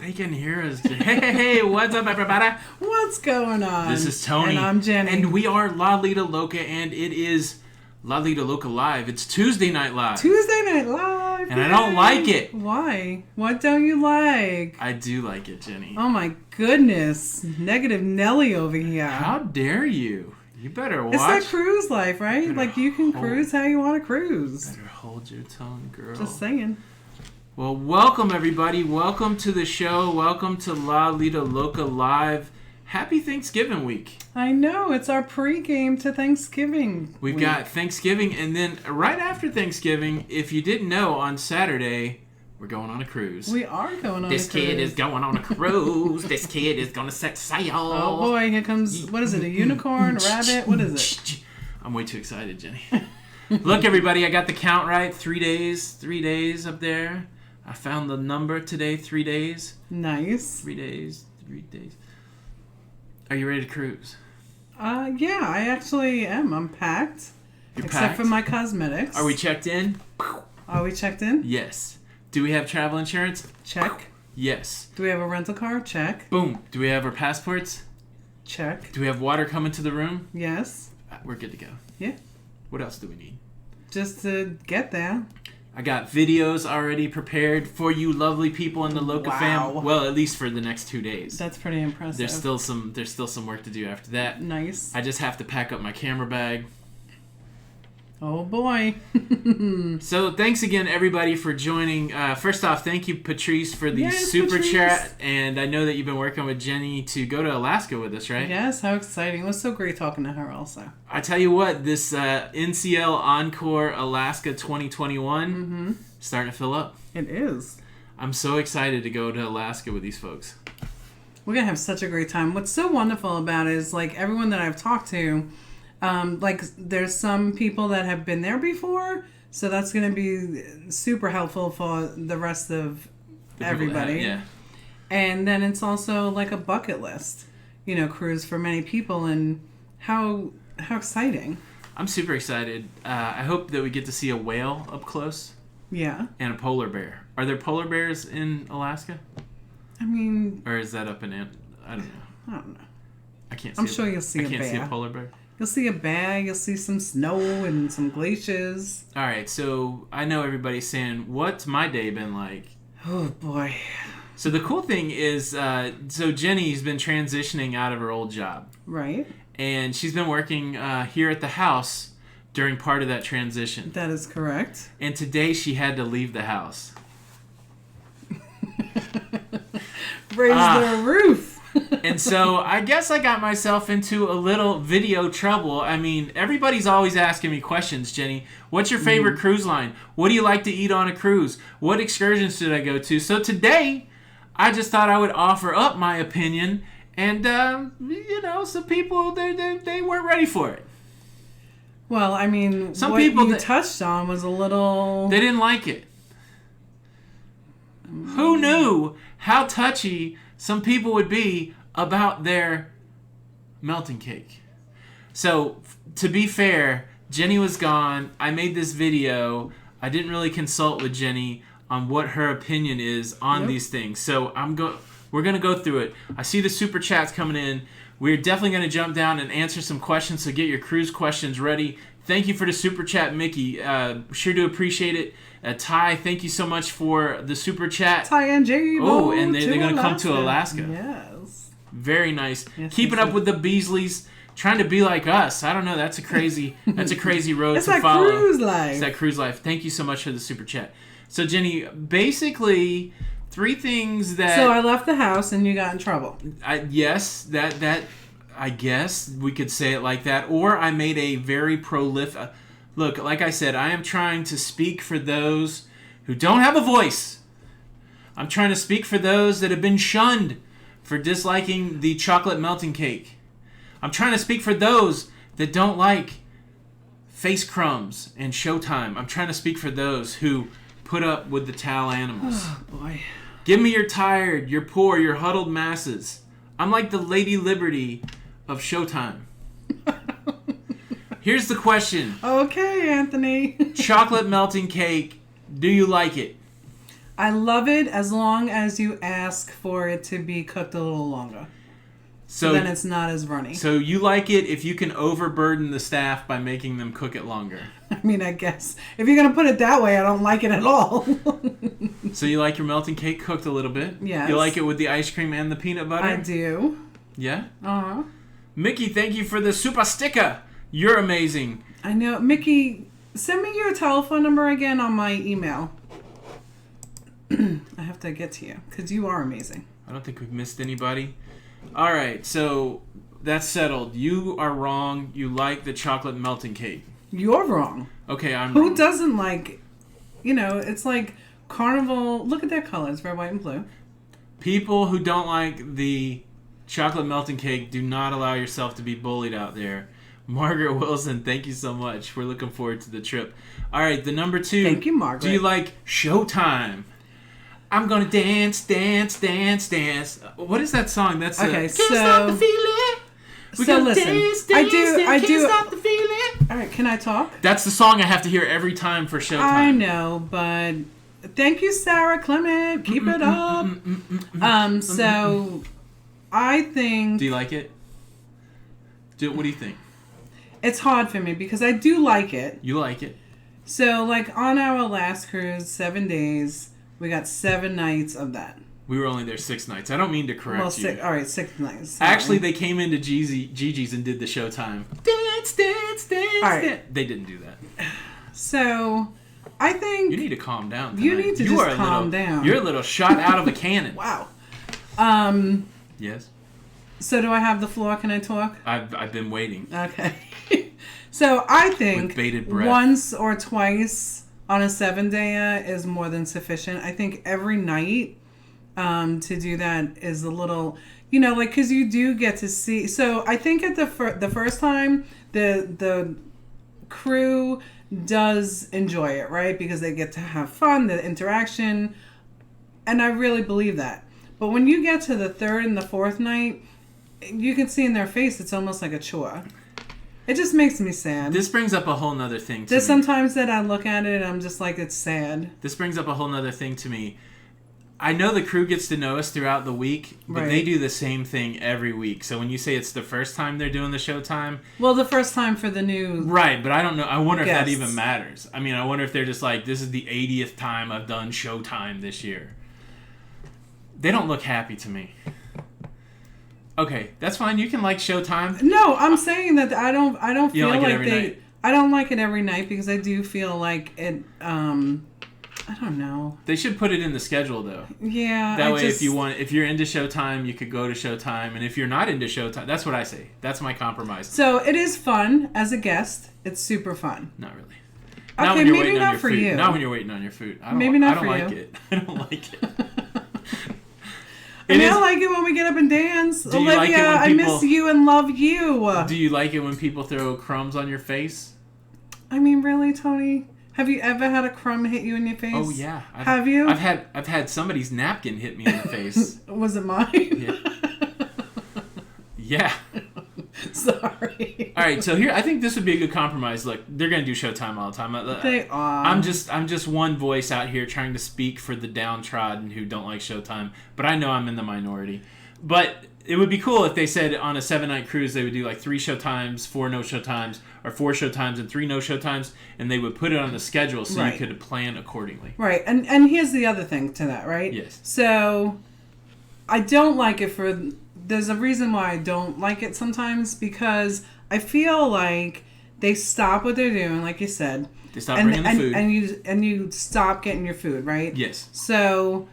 They can hear us. Hey, what's up, everybody? What's going on? This is Tony. And I'm Jenny. And we are Lido Loca, and it is Lido Loca Live. It's Tuesday Night Live. Tuesday Night Live. And yay. I don't like it. Why? What don't you like? I do like it, Jenny. Oh my goodness. Negative Nelly over here. How dare you? You better watch. It's that cruise life, right? Like you can cruise how you want to cruise. Better hold your tongue, girl. Just saying. Well, welcome everybody. Welcome to the show. Welcome to Lido Loca Live. Happy Thanksgiving week. I know. It's our pre-game to Thanksgiving. We've got Thanksgiving, and then right after Thanksgiving, if you didn't know, on Saturday, we're going on a cruise. We are going on a cruise. This kid is going on a cruise. This kid is going to set sail. Oh boy, here comes, what is it, a unicorn, a rabbit? What is it? I'm way too excited, Jenny. Look, everybody, I got the count right. 3 days. 3 days up there. I found the number today, 3 days. Nice. 3 days, 3 days. Are you ready to cruise? Yeah, I actually am. I'm packed. You're Except packed? for my cosmetics. Are we checked in? Are we checked in? Yes. Do we have travel insurance? Check. Yes. Do we have a rental car? Check. Boom. Do we have our passports? Check. Do we have water coming to the room? Yes. We're good to go. Yeah. What else do we need? Just to get there. I got videos already prepared for you lovely people in the locafam. Wow. Well, at least for the next 2 days. That's pretty impressive. There's still some work to do after that. Nice. I just have to pack up my camera bag. Oh boy. So thanks again everybody for joining. First off, thank you Patrice for the super Patrice. chat, and I know that you've been working with Jenny to go to Alaska with us, right? Yes, how exciting. It was so great talking to her also. I tell you what, this NCL Encore Alaska 2021 starting to fill up. It is. I'm so excited to go to Alaska with these folks. We're going to have such a great time. What's so wonderful about it is, like, everyone that I've talked to, like, there's some people that have been there before, so that's going to be super helpful for the rest of everybody. Yeah. And then it's also like a bucket list, cruise for many people, and how exciting. I'm super excited. I hope that we get to see a whale up close. Yeah. And a polar bear. Are there polar bears in Alaska? I mean... Or is that up in... I don't know. I don't know. I can't see I'm sure you'll see a bear. I can't see a polar bear. You'll see a bear, you'll see some snow and some glaciers. All right, so I know everybody's saying, what's my day been like? Oh, boy. So the cool thing is, so Jenny's been transitioning out of her old job. Right. And she's been working here at the house during part of that transition. That is correct. And today she had to leave the house. Raise the roof. And so I guess I got myself into a little video trouble. I mean, everybody's always asking me questions, Jenny. What's your favorite cruise line? What do you like to eat on a cruise? What excursions did I go to? So today, I just thought I would offer up my opinion. And, some people, they weren't ready for it. Well, I mean, some what people you touched on was a little... They didn't like it. Who knew how touchy some people would be about their melting cake? So, to be fair, Jenny was gone. I made this video. I didn't really consult with Jenny on what her opinion is on these things. So, we're going to go through it. I see the super chats coming in. We're definitely going to jump down and answer some questions, so get your cruise questions ready. Thank you for the super chat, Mickey. Sure do appreciate it. Ty, thank you so much for the super chat. Ty and J. Oh, and they're going to come to Alaska. Yes. Very nice. Yes, Keeping up with the Beasleys, trying to be like us. I don't know. That's a crazy road it's to that follow. Cruise life. It's that cruise life. Thank you so much for the super chat. So, Jenny, basically 3 things that... So I left the house and you got in trouble. Yes, that I guess we could say it like that. Or I made a very prolific... Look, like I said, I am trying to speak for those who don't have a voice. I'm trying to speak for those that have been shunned for disliking the chocolate melting cake. I'm trying to speak for those that don't like face crumbs and Showtime. I'm trying to speak for those who put up with the towel animals. Oh, boy. Give me your tired, your poor, your huddled masses. I'm like the Lady Liberty of Showtime. Here's the question. Okay, Anthony. Chocolate melting cake, do you like it? I love it as long as you ask for it to be cooked a little longer. So then it's not as runny. So you like it if you can overburden the staff by making them cook it longer. I mean, I guess. If you're going to put it that way, I don't like it at all. So you like your melting cake cooked a little bit? Yes. You like it with the ice cream and the peanut butter? I do. Yeah? Uh-huh. Mickey, thank you for the super sticker. You're amazing. I know. Mickey, send me your telephone number again on my email. I have to get to you because you are amazing. I don't think we've missed anybody. All right, so that's settled. You are wrong. You like the chocolate melting cake. You're wrong. Okay, I'm Who wrong. doesn't like, it's like Carnival. Look at their colors, red, white, and blue. People who don't like the chocolate melting cake, do not allow yourself to be bullied out there. Margaret Wilson, thank you so much. We're looking forward to the trip. All right, the number 2. Thank you, Margaret. Do you like Showtime? I'm gonna dance, dance, dance, dance. What is that song? That's okay. Can't stop the feeling. We're gonna listen. dance, dance, I do. Can't stop the feeling. All right, can I talk? That's the song I have to hear every time for Showtime. I know, but thank you, Sarah Clement. Keep it up. So I think. Do you like it? What do you think? It's hard for me because I do like it. You like it. So, like, on our last cruise, 7 days, we got 7 nights of that. We were only there 6 nights. I don't mean to correct you. All right, 6 nights. Sorry. Actually, they came into Gigi's and did the Showtime. Dance, dance, dance, all right. dance. They didn't do that. So, I think... You need to calm down tonight. You need to just calm down. You're a little shot out of a cannon. Wow. Yes? So, do I have the floor? Can I talk? I've been waiting. Okay. So, I think with bated breath. Once or twice on a 7-day is more than sufficient. I think every night to do that is a little, because you do get to see. So, I think at the first time, the crew does enjoy it, right? Because they get to have fun, the interaction. And I really believe that. But when you get to the 3rd and the 4th night, you can see in their face it's almost like a chore. It just makes me sad. This brings up a whole nother thing to me. There's sometimes that I look at it and I'm just like, it's sad. This brings up a whole nother thing to me. I know the crew gets to know us throughout the week, but right. They do the same thing every week. So when you say it's the first time they're doing the Showtime... Well, the first time for the new... Right, but I don't know. I wonder if that guests. even matters. I mean, I wonder if they're just like, this is the 80th time I've done Showtime this year. They don't look happy to me. Okay, that's fine. You can like Showtime. No, I'm saying that I don't feel like like it every night? I don't like it every night because I do feel like it I don't know. They should put it in the schedule though. Yeah. That way if you're into Showtime, you could go to Showtime, and if you're not into Showtime, that's what I say. That's my compromise. So it is fun as a guest. It's super fun. Not really. Okay, Not when you're maybe waiting on not your for food. you. Not when you're waiting on your food. I Maybe not for like you. it. I don't like it. I like it when we get up and dance. Do you Olivia, like it when I people- miss you and love you. Do you like it when people throw crumbs on your face? I mean, really, Tony? Have you ever had a crumb hit you in your face? Oh yeah. Have you? I've had somebody's napkin hit me in the face. Was it mine? Yeah. Yeah. Sorry. All right, so here I think this would be a good compromise. Look, they're gonna do Showtime all the time. They are. I'm just one voice out here trying to speak for the downtrodden who don't like Showtime, but I know I'm in the minority. But it would be cool if they said on a 7-night cruise they would do like 3 Showtimes, 4 no Showtimes, or 4 Showtimes and 3 no Showtimes, and they would put it on the schedule so Right. you could plan accordingly. Right, and here's the other thing to that, right? Yes. So, I don't like it for... There's a reason why I don't like it sometimes, because I feel like they stop what they're doing, like you said. They stop bringing the food. And you stop getting your food, right? Yes. So,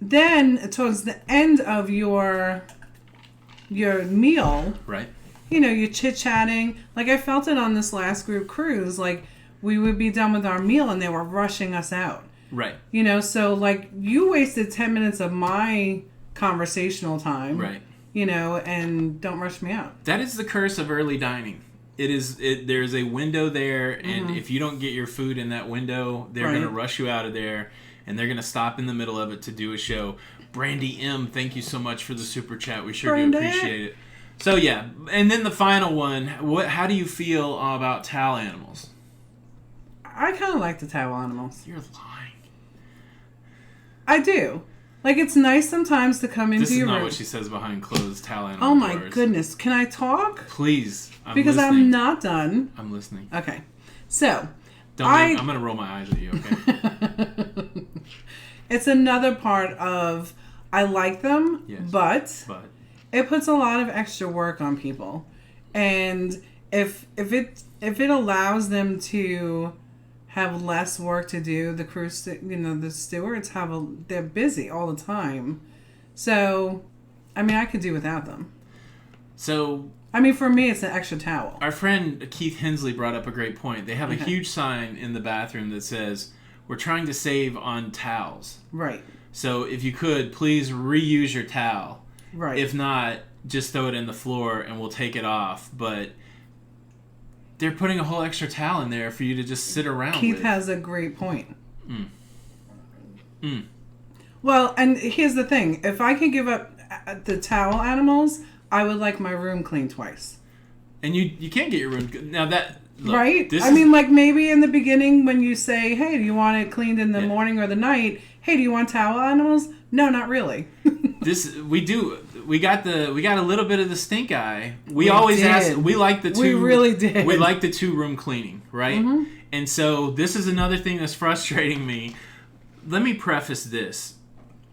then, towards the end of your meal... Right. You're chit-chatting. Like, I felt it on this last group cruise. Like, we would be done with our meal and they were rushing us out. Right. So, like, you wasted 10 minutes of my conversational time. Right. And don't rush me out. That is the curse of early dining. There's a window there, and if you don't get your food in that window, they're going to rush you out of there, and they're going to stop in the middle of it to do a show. Brandy M, thank you so much for the super chat. We sure do appreciate it. So, yeah. And then the final one, how do you feel about towel animals? I kind of like the towel animals. You're lying. I do. Like, it's nice sometimes to come into This is your not room. what she says behind closed towel animal Oh my doors. goodness. Can I talk? Please. Because listening. I'm not done. I'm listening. Okay. So, I'm going to roll my eyes at you, okay? It's another part of, I like them, Yes. but it puts a lot of extra work on people. And if it allows them to have less work to do, the stewards they're busy all the time. So, I mean, I could do without them. So, I mean, for me, it's an extra towel. our friend Keith Hensley brought up a great point. They have a huge sign in the bathroom that says, "We're trying to save on towels." Right. So if you could, please reuse your towel. Right. If not, just throw it in the floor and we'll take it off. But they're putting a whole extra towel in there for you to just sit around with. Keith has a great point. Well, and here's the thing. If I can give up the towel animals, I would like my room cleaned twice. And you can't get your room... Now that... Look, right? Like maybe in the beginning when you say, hey, do you want it cleaned in the morning or the night? Hey, do you want towel animals? No, not really. We got a little bit of the stink eye. We always did. ask. We like the two. We really did. We like the 2-room cleaning, right? Mm-hmm. And so this is another thing that's frustrating me. Let me preface this.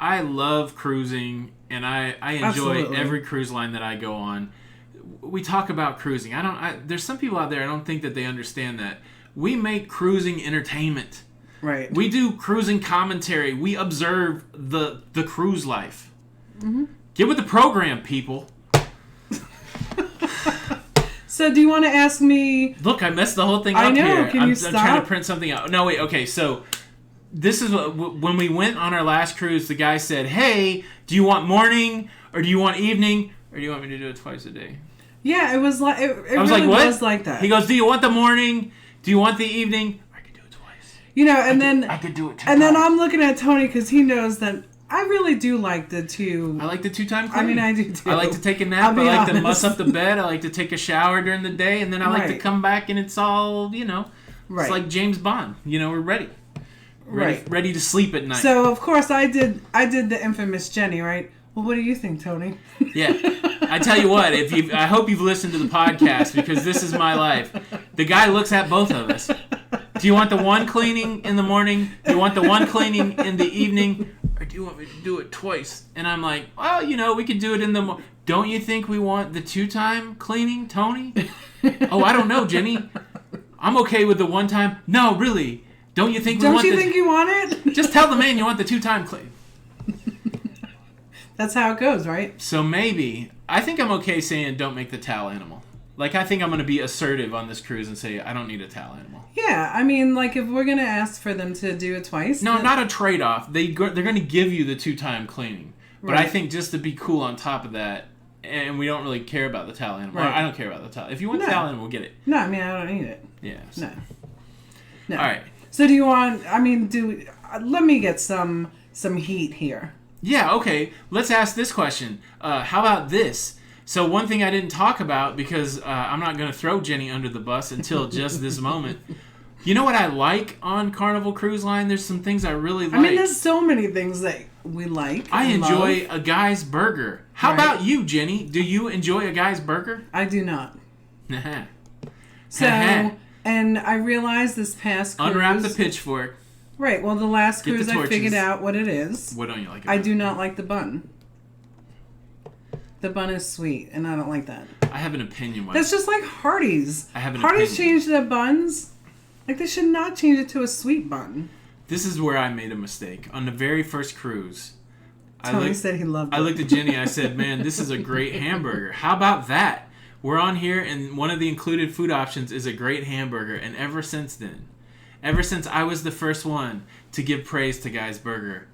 I love cruising, and I enjoy Absolutely. every cruise line that I go on. We talk about cruising. There's some people out there, I don't think that they understand that. We make cruising entertainment. Right. We do cruising commentary. We observe the cruise life. Mm-hmm. Get with the program, people. So do you want to ask me... Look, I messed the whole thing up I know. here. Can you stop? I'm trying to print something out. No, wait. Okay, so this is when we went on our last cruise, the guy said, hey, do you want morning or do you want evening or do you want me to do it twice a day? Yeah, it was like... It I was really like, what? was like that. He goes, do you want the morning? Do you want the evening? I could do it twice. You know, and then... I could do it 2 And then times. I'm looking at Tony because he knows that I really do like the two... I like the 2-time cleaning. I mean, I do too. I like to take a nap. I'll be I like to honest. muss up the bed. I like to take a shower during the day. And then I like to Right. come back and it's all, Right. It's like James Bond. We're ready. Right. Ready to sleep at night. So, of course, I did the infamous Jenny, right? Well, what do you think, Tony? Yeah. I tell you what, I hope you've listened to the podcast because this is my life. The guy looks at both of us. Do you want the one cleaning in the morning? Do you want the one cleaning in the evening? Or do you want me to do it twice? And I'm like, well, we could do it in the morning. Don't you think we want the 2-time cleaning, Tony? Oh, I don't know, Jenny. I'm okay with the 1-time. No, really. Don't you think we want think you want it? Just tell the man you want the 2-time clean. That's how it goes, right? So maybe, I think I'm okay saying don't make the towel animal. Like, I think I'm going to be assertive on this cruise and say I don't need a towel animal. Yeah, I mean, like, if we're going to ask for them to do it twice... No, not a trade-off. They're going to give you the 2-time cleaning. But Right. I think just to be cool on top of that, and we don't really care about the towel animal. Right. I don't care about the towel. If you want the towel animal, get it. No, I mean, I don't need it. Yeah. No. No. All right. So do you want... I mean, let me get some heat here. Yeah, okay. Let's ask this question. How about this? So one thing I didn't talk about, because I'm not going to throw Jenny under the bus until just this moment. You know what I like on Carnival Cruise Line? There's some things I really like. I mean, there's so many things that we like. I and enjoy love. a guy's burger. How Right. about you, Jenny? Do you enjoy a guy's burger? I do not. So, and I realized this past cruise... Unwrap the pitchfork. Right, well, the last Get the cruise I torches. figured out what it is. What don't you like? I do not like the bun. The bun is sweet, and I don't like that. I have an opinion. That's just like Hardee's. I have an Hardee's opinion. changed their buns. Like, they should not change it to a sweet bun. This is where I made a mistake. On the very first cruise, Tony said he loved it. I looked at Jenny. I said, "Man, this is a great hamburger. How about that? We're on here, and one of the included food options is a great hamburger." And ever since then, ever since I was the first one to give praise to Guy's Burger,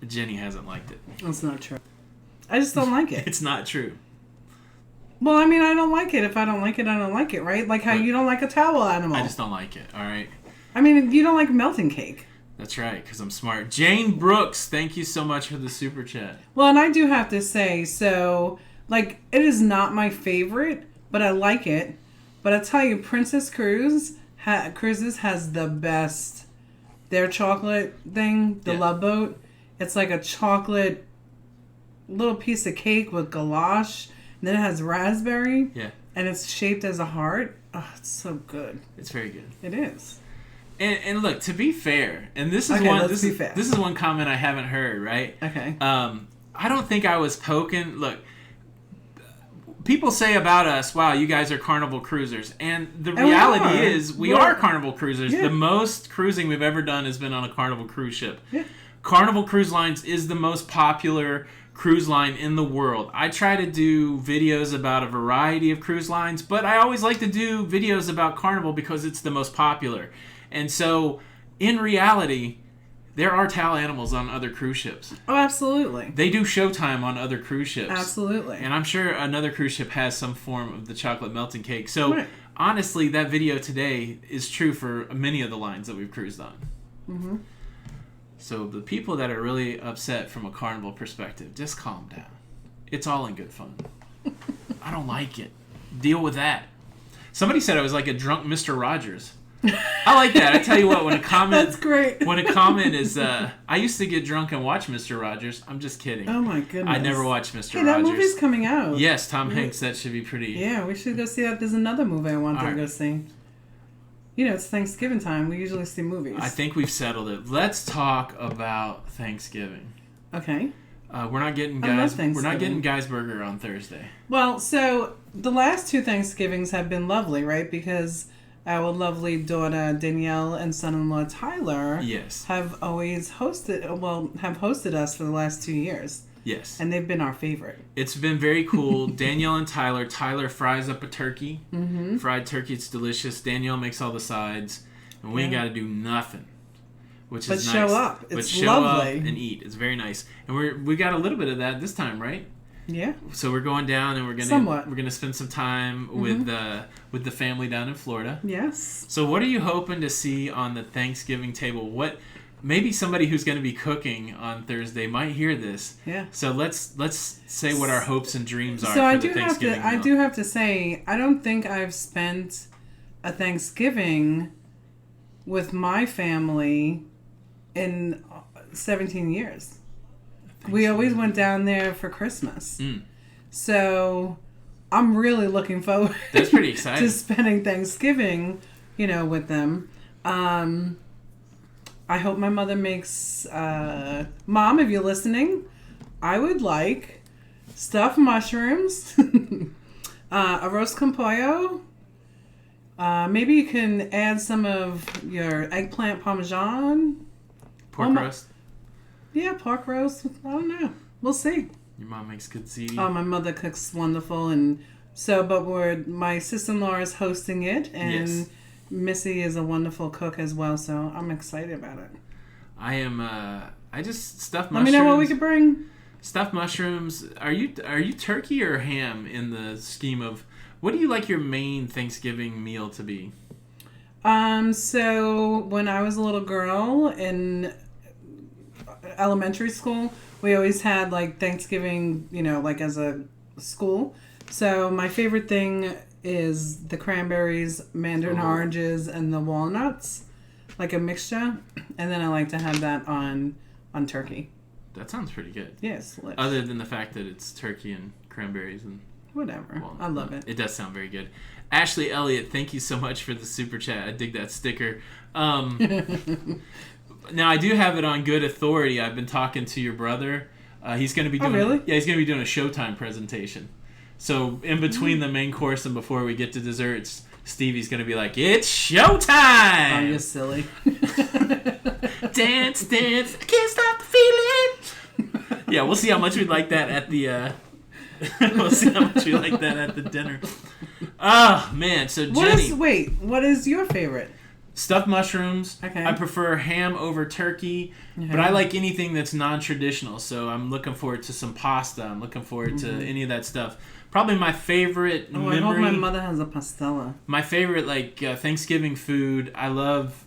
Jenny hasn't liked it. That's not true. I just don't like it. It's not true. Well, I mean, I don't like it. If I don't like it, I don't like it, right? Like how you don't like a towel animal. I just don't like it, all right? I mean, you don't like melting cake. That's right, because I'm smart. Jane Brooks, thank you so much for the super chat. Well, and I do have to say, so, like, it is not my favorite, but I like it. But I tell you, Princess Cruises has the best. Their chocolate thing, the Love Boat, It's like a chocolate little piece of cake with gouache. And then it has raspberry. Yeah. And it's shaped as a heart. Oh, it's so good. It's very good. It is. And look, to be fair, and this is Okay, one let's this be fair. this is one comment I haven't heard, right? Okay. I don't think I was poking. Look, people say about us, wow, you guys are Carnival cruisers. And the reality is we are Carnival cruisers. Yeah. The most cruising we've ever done has been on a Carnival cruise ship. Yeah. Carnival Cruise Lines is the most popular cruise line in the world. I try to do videos about a variety of cruise lines, but I always like to do videos about Carnival because it's the most popular. And so, in reality, there are towel animals on other cruise ships. Oh, absolutely. They do Showtime on other cruise ships. Absolutely. And I'm sure another cruise ship has some form of the chocolate melting cake. So, Right. honestly, that video today is true for many of the lines that we've cruised on. Mm-hmm. So, the people that are really upset from a Carnival perspective, just calm down. It's all in good fun. I don't like it. Deal with that. Somebody said I was like a drunk Mr. Rogers. I like that. I tell you what, when a comment That's great. When a comment is I used to get drunk and watch Mr. Rogers. I'm just kidding. Oh my goodness. I never watched Mr. Hey, Rogers. that movie's coming out. Yes, Tom Hanks. That should be pretty. Yeah, we should go see that. There's another movie I wanted to go see. You know, it's Thanksgiving time. We usually see movies. I think we've settled it. Let's talk about Thanksgiving. Okay. We're not getting I love guys. We're not Thanksgiving. getting Guy's Burger on Thursday. Well, so the last two Thanksgivings have been lovely, right? Because our lovely daughter Danielle and son-in-law Tyler Yes. have hosted us for the last 2 years. Yes. And they've been our favorite. It's been very cool. Danielle and Tyler. Tyler fries up a turkey. Mm-hmm. Fried turkey. It's delicious. Danielle makes all the sides. And we ain't got to do nothing. Which is nice. But show up. It's but show lovely. up and eat. It's very nice. And we got a little bit of that this time, right? Yeah. So we're going down and we're gonna spend some time with the family down in Florida. Yes. So what are you hoping to see on the Thanksgiving table? What maybe somebody who's going to be cooking on Thursday might hear this. Yeah. So let's say what our hopes and dreams are So for the Thanksgiving meal. I do have to say, I don't think I've spent a Thanksgiving with my family in 17 years. We always went down there for Christmas. Mm. So I'm really looking forward That's pretty exciting. to spending Thanksgiving, with them. I hope my mother makes... Mom, if you're listening, I would like stuffed mushrooms, arroz con pollo. Maybe you can add some of your eggplant parmesan. Pork roast. Yeah, pork roast. I don't know. We'll see. Your mom makes good ziti. Oh, my mother cooks wonderful, and so. But my sister-in-law is hosting it, and Yes. Missy is a wonderful cook as well. So I'm excited about it. I am. I just stuffed Let mushrooms. me know what we could bring. Stuffed mushrooms. Are you turkey or ham in the scheme of what do you like your main Thanksgiving meal to be? So when I was a little girl in elementary school, we always had like Thanksgiving, like as a school. So my favorite thing is the cranberries, mandarin oranges, and the walnuts, like a mixture. And then I like to have that on turkey. That sounds pretty good. Yes. Other than the fact that it's turkey and cranberries and whatever. walnuts. I love it. It does sound very good. Ashley Elliott, thank you so much for the super chat. I dig that sticker. Now I do have it on good authority. I've been talking to your brother. He's going to be doing. Oh, really? Yeah, he's going to be doing a Showtime presentation. So in between the main course and before we get to desserts, Stevie's going to be like, "It's showtime!" Oh, you're silly. Dance, dance, I can't stop the feeling. Yeah, we'll see how much we like that at the. We'll see how much we like that at the dinner. Oh man, so Jenny. What is your favorite? Stuffed mushrooms. Okay. I prefer ham over turkey, but I like anything that's non-traditional. So I'm looking forward to some pasta. I'm looking forward to any of that stuff. Probably my favorite memory. I hope my mother has a pastella. My favorite Thanksgiving food. I love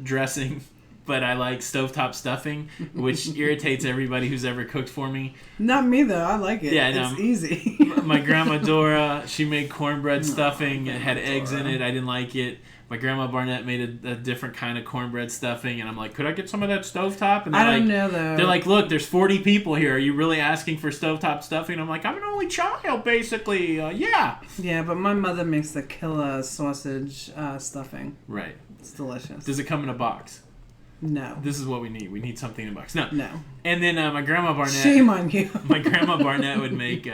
dressing, but I like stovetop stuffing, which irritates everybody who's ever cooked for me. Not me, though. I like it. Yeah, no, it's easy. My grandma Dora, she made cornbread stuffing. It had eggs in it. I didn't like it. My grandma Barnett made a different kind of cornbread stuffing, and I'm like, could I get some of that stovetop? And I don't know, though. They're like, look, there's 40 people here. Are you really asking for stovetop stuffing? I'm like, I'm an only child, basically. Yeah. Yeah, but my mother makes the killer sausage stuffing. Right. It's delicious. Does it come in a box? No. This is what we need. We need something in a box. No. And then my grandma Barnett. Shame on you. My grandma Barnett would make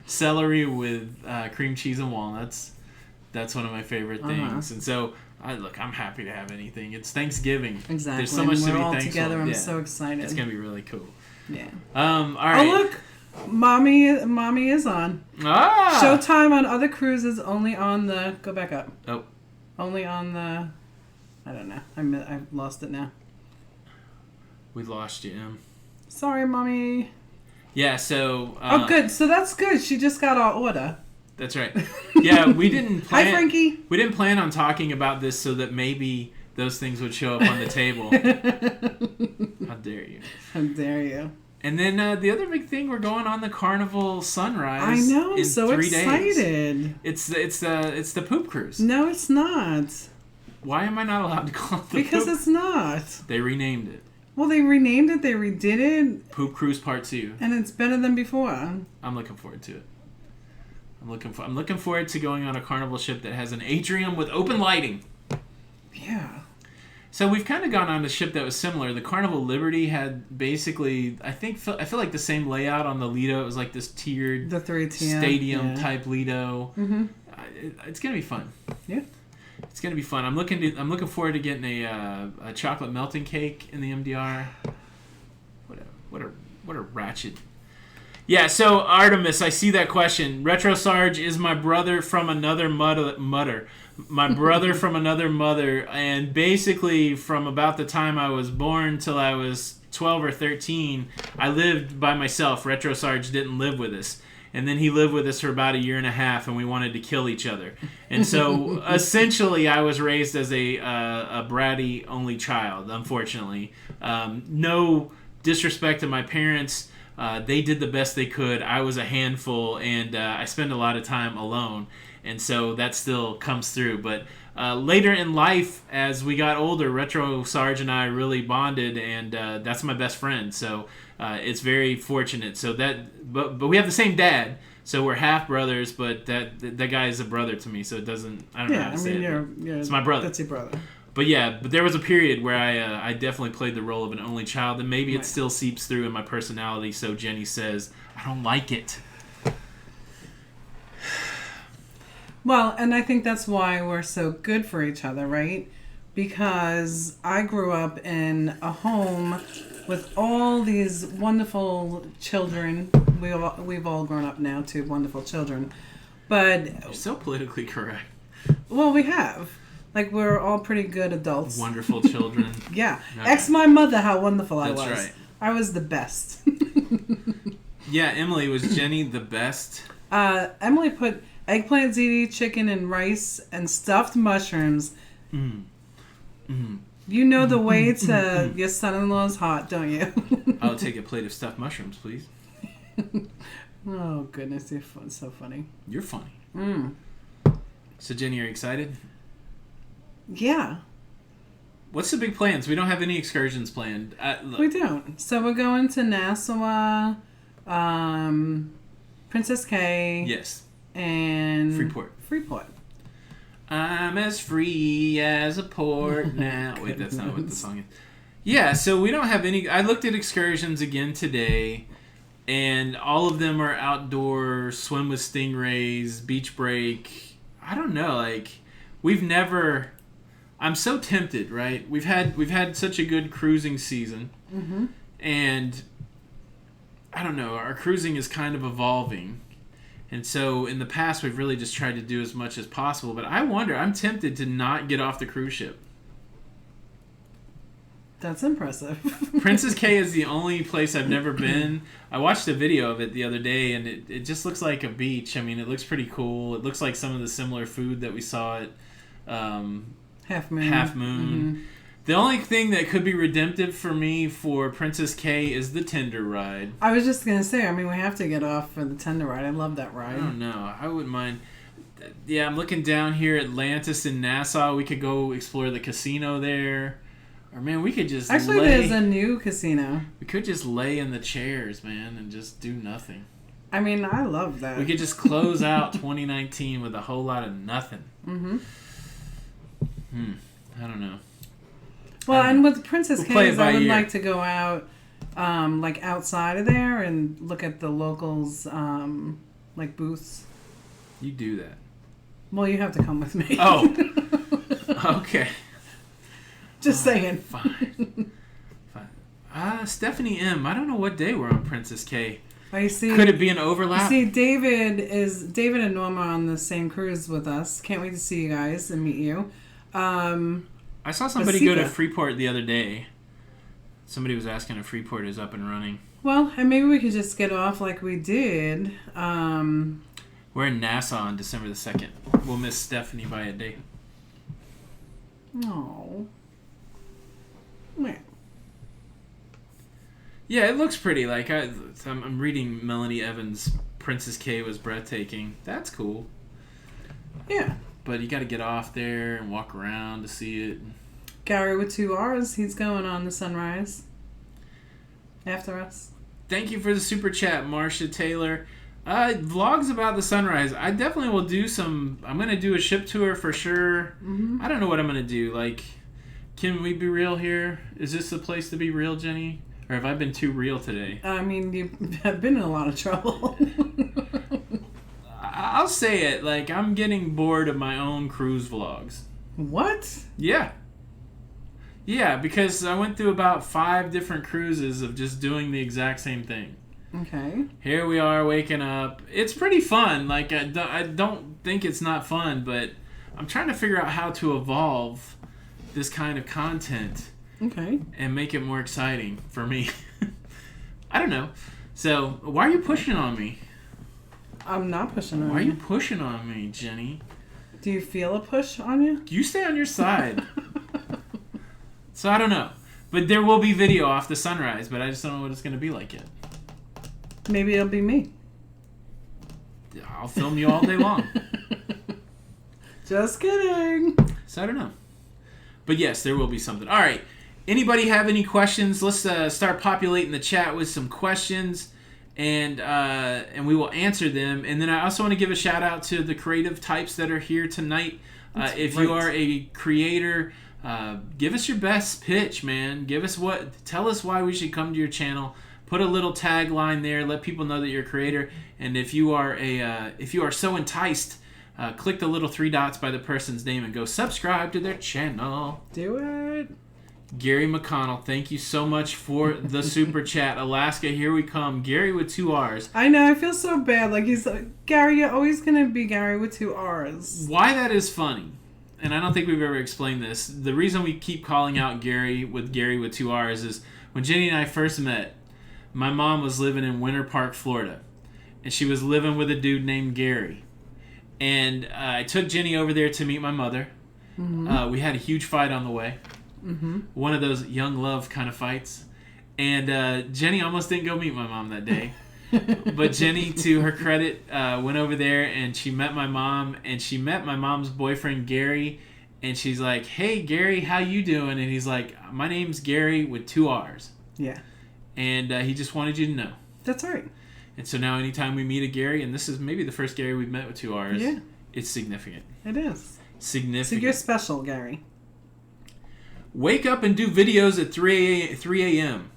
celery with cream cheese and walnuts. That's one of my favorite things. And so, I'm happy to have anything. It's Thanksgiving. Exactly. There's so much to be all thankful. Together. I'm so excited. It's gonna be really cool. Yeah. All right. Oh look, mommy is on. Ah. Showtime on other cruises only on the. Go back up. Oh. Only on the. I don't know. I've lost it now. We lost you, Em. Sorry, mommy. Yeah. So. Oh, good. So that's good. She just got our order. That's right. Yeah, we didn't plan. Hi, Frankie. We didn't plan on talking about this so that maybe those things would show up on the table. How dare you? How dare you? And then the other big thing, we're going on the Carnival Sunrise. I know. I'm so 3 excited. Days. It's the poop cruise. No, it's not. Why am I not allowed to call it the Because poop? it's not. They renamed it. Well, they renamed it. They redid it. Poop Cruise Part 2. And it's better than before. I'm looking forward to it. I'm looking forward to going on a Carnival ship that has an atrium with open lighting. Yeah. So we've kind of gone on a ship that was similar. The Carnival Liberty had basically, I feel like the same layout on the Lido. It was like this tiered, the 3-tier stadium type Lido. Mm-hmm. It's gonna be fun. Yeah. It's gonna be fun. I'm looking forward to getting a chocolate melting cake in the MDR. What a ratchet. Yeah, so Artemis, I see that question. Retro Sarge is my brother from another mother. My brother from another mother, and basically from about the time I was born till I was 12 or 13, I lived by myself. Retro Sarge didn't live with us. And then he lived with us for about 1.5 years, and we wanted to kill each other. And so, essentially, I was raised as a bratty only child, unfortunately. No disrespect to my parents. They did the best they could. I was a handful, and I spend a lot of time alone. And so that still comes through. But later in life, as we got older, Retro Sarge and I really bonded, and that's my best friend. So it's very fortunate. So but we have the same dad, so we're half brothers. But that guy is a brother to me. So it doesn't. I don't know how to say it. It's my brother. That's your brother. But yeah, there was a period where I definitely played the role of an only child, and maybe it still seeps through in my personality. So Jenny says, I don't like it. Well, and I think that's why we're so good for each other, right? Because I grew up in a home with all these wonderful children. We've all grown up now to wonderful children. But You're so politically correct. Well, we have. Like, we're all pretty good adults. Wonderful children. Yeah. Okay. Ask my mother how wonderful I was. That's right. I was the best. Yeah, Emily, was Jenny the best? Emily put eggplant ziti, chicken, and rice, and stuffed mushrooms. You know the way to your son-in-law's heart, don't you? I'll take a plate of stuffed mushrooms, please. Oh, goodness. You're so funny. You're funny. So, Jenny, are you excited? Yeah. What's the big plans? We don't have any excursions planned. Look. We don't. So we're going to Nassau, Princess Cay. Yes. And Freeport. I'm as free as a port now. Wait, that's not what the song is. Yeah, so we don't have any. I looked at excursions again today, and all of them are outdoor, swim with stingrays, beach break. I don't know, like we've never. I'm so tempted, right? We've had such a good cruising season, and I don't know. Our cruising is kind of evolving. And so in the past, we've really just tried to do as much as possible. But I wonder, I'm tempted to not get off the cruise ship. That's impressive. Princess Cay is the only place I've never been. I watched a video of it the other day, and it just looks like a beach. I mean, it looks pretty cool. It looks like some of the similar food that we saw at Half Moon. Half Moon. The only thing that could be redemptive for me for Princess K is the Tender ride. I was just going to say, I mean, we have to get off for the Tender ride. I love that ride. I don't know. I wouldn't mind. Yeah, I'm looking down here, Atlantis in Nassau. We could go explore the casino there. Or, man, we could just Actually, there's a new casino. We could just lay in the chairs, man, and just do nothing. I mean, I love that. We could just close out 2019 with a whole lot of nothing. Mm-hmm. I don't know. Well, and with Princess K's, I would like to go out, like outside of there and look at the locals, like booths. You do that. Well, you have to come with me. Oh. Okay. Just saying. Fine. Stephanie M. I don't know what day we're on Princess K. I see. Could it be an overlap? See, David and Norma are on the same cruise with us. Can't wait to see you guys and meet you. I saw somebody go to Freeport the other day. Somebody was asking if Freeport is up and running. Well, and maybe we could just get off like we did. We're in Nassau on December the 2nd. We'll miss Stephanie by a day. Oh. Yeah, it looks pretty. Like I'm reading Melanie Evans' Princess K was breathtaking. That's cool. Yeah. But you got to get off there and walk around to see it. Gary with 2 R's. He's going on the Sunrise. After us. Thank you for the super chat, Marcia Taylor. Vlogs about the Sunrise. I definitely will do some. I'm going to do a ship tour for sure. Mm-hmm. I don't know what I'm going to do. Like, can we be real here? Is this the place to be real, Jenny? Or have I been too real today? I mean, you have been in a lot of trouble. I'll say it. Like, I'm getting bored of my own cruise vlogs. What? Yeah. Yeah, because I went through about 5 different cruises of just doing the exact same thing. Okay. Here we are waking up. It's pretty fun. Like, I don't think it's not fun, but I'm trying to figure out how to evolve this kind of content. Okay. And make it more exciting for me. I don't know. So, why are you pushing on me? I'm not pushing on you. Why are you pushing on me, Jenny? Do you feel a push on you? You stay on your side. So, I don't know. But there will be video off the Sunrise, but I just don't know what it's going to be like yet. Maybe it'll be me. I'll film you all day long. Just kidding. So, I don't know. But yes, there will be something. All right. Anybody have any questions? Let's start populating the chat with some questions, and we will answer them. And then I also want to give a shout out to the creative types that are here tonight. If you are a creator, give us your best pitch, man. Tell us why we should come to your channel. Put a little tagline there. Let people know that you're a creator. And if you are so enticed, click the little 3 dots by the person's name and go subscribe to their channel. Do it. Gary McConnell, thank you so much for the super chat. Alaska, here we come. Gary with 2 R's. I know, I feel so bad. Like, he's like, Gary, you're always going to be Gary with 2 R's. Why that is funny, and I don't think we've ever explained this, the reason we keep calling out Gary with 2 R's is when Jenny and I first met, my mom was living in Winter Park, Florida, and she was living with a dude named Gary. And I took Jenny over there to meet my mother. Mm-hmm. We had a huge fight on the way. Mm-hmm. One of those young love kind of fights. And Jenny almost didn't go meet my mom that day. But Jenny, to her credit, went over there and she met my mom. And she met my mom's boyfriend, Gary. And she's like, hey, Gary, how you doing? And he's like, my name's Gary with 2 R's. Yeah. And he just wanted you to know. That's right. And so now anytime we meet a Gary, and this is maybe the first Gary we've met with 2 R's, yeah, it's significant. It is. Significant. So you're special, Gary. Wake up and do videos at 3 a.m.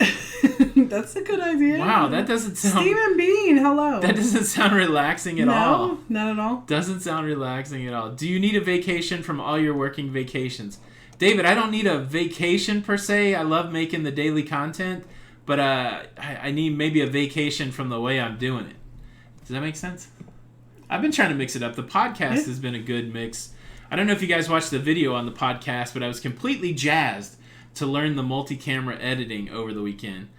That's a good idea. Wow, that doesn't sound... Stephen Bean, hello. That doesn't sound relaxing at all. No, not at all. Doesn't sound relaxing at all. Do you need a vacation from all your working vacations? David, I don't need a vacation per se. I love making the daily content. But I need maybe a vacation from the way I'm doing it. Does that make sense? I've been trying to mix it up. The podcast has been a good mix. I don't know if you guys watched the video on the podcast, but I was completely jazzed to learn the multi-camera editing over the weekend.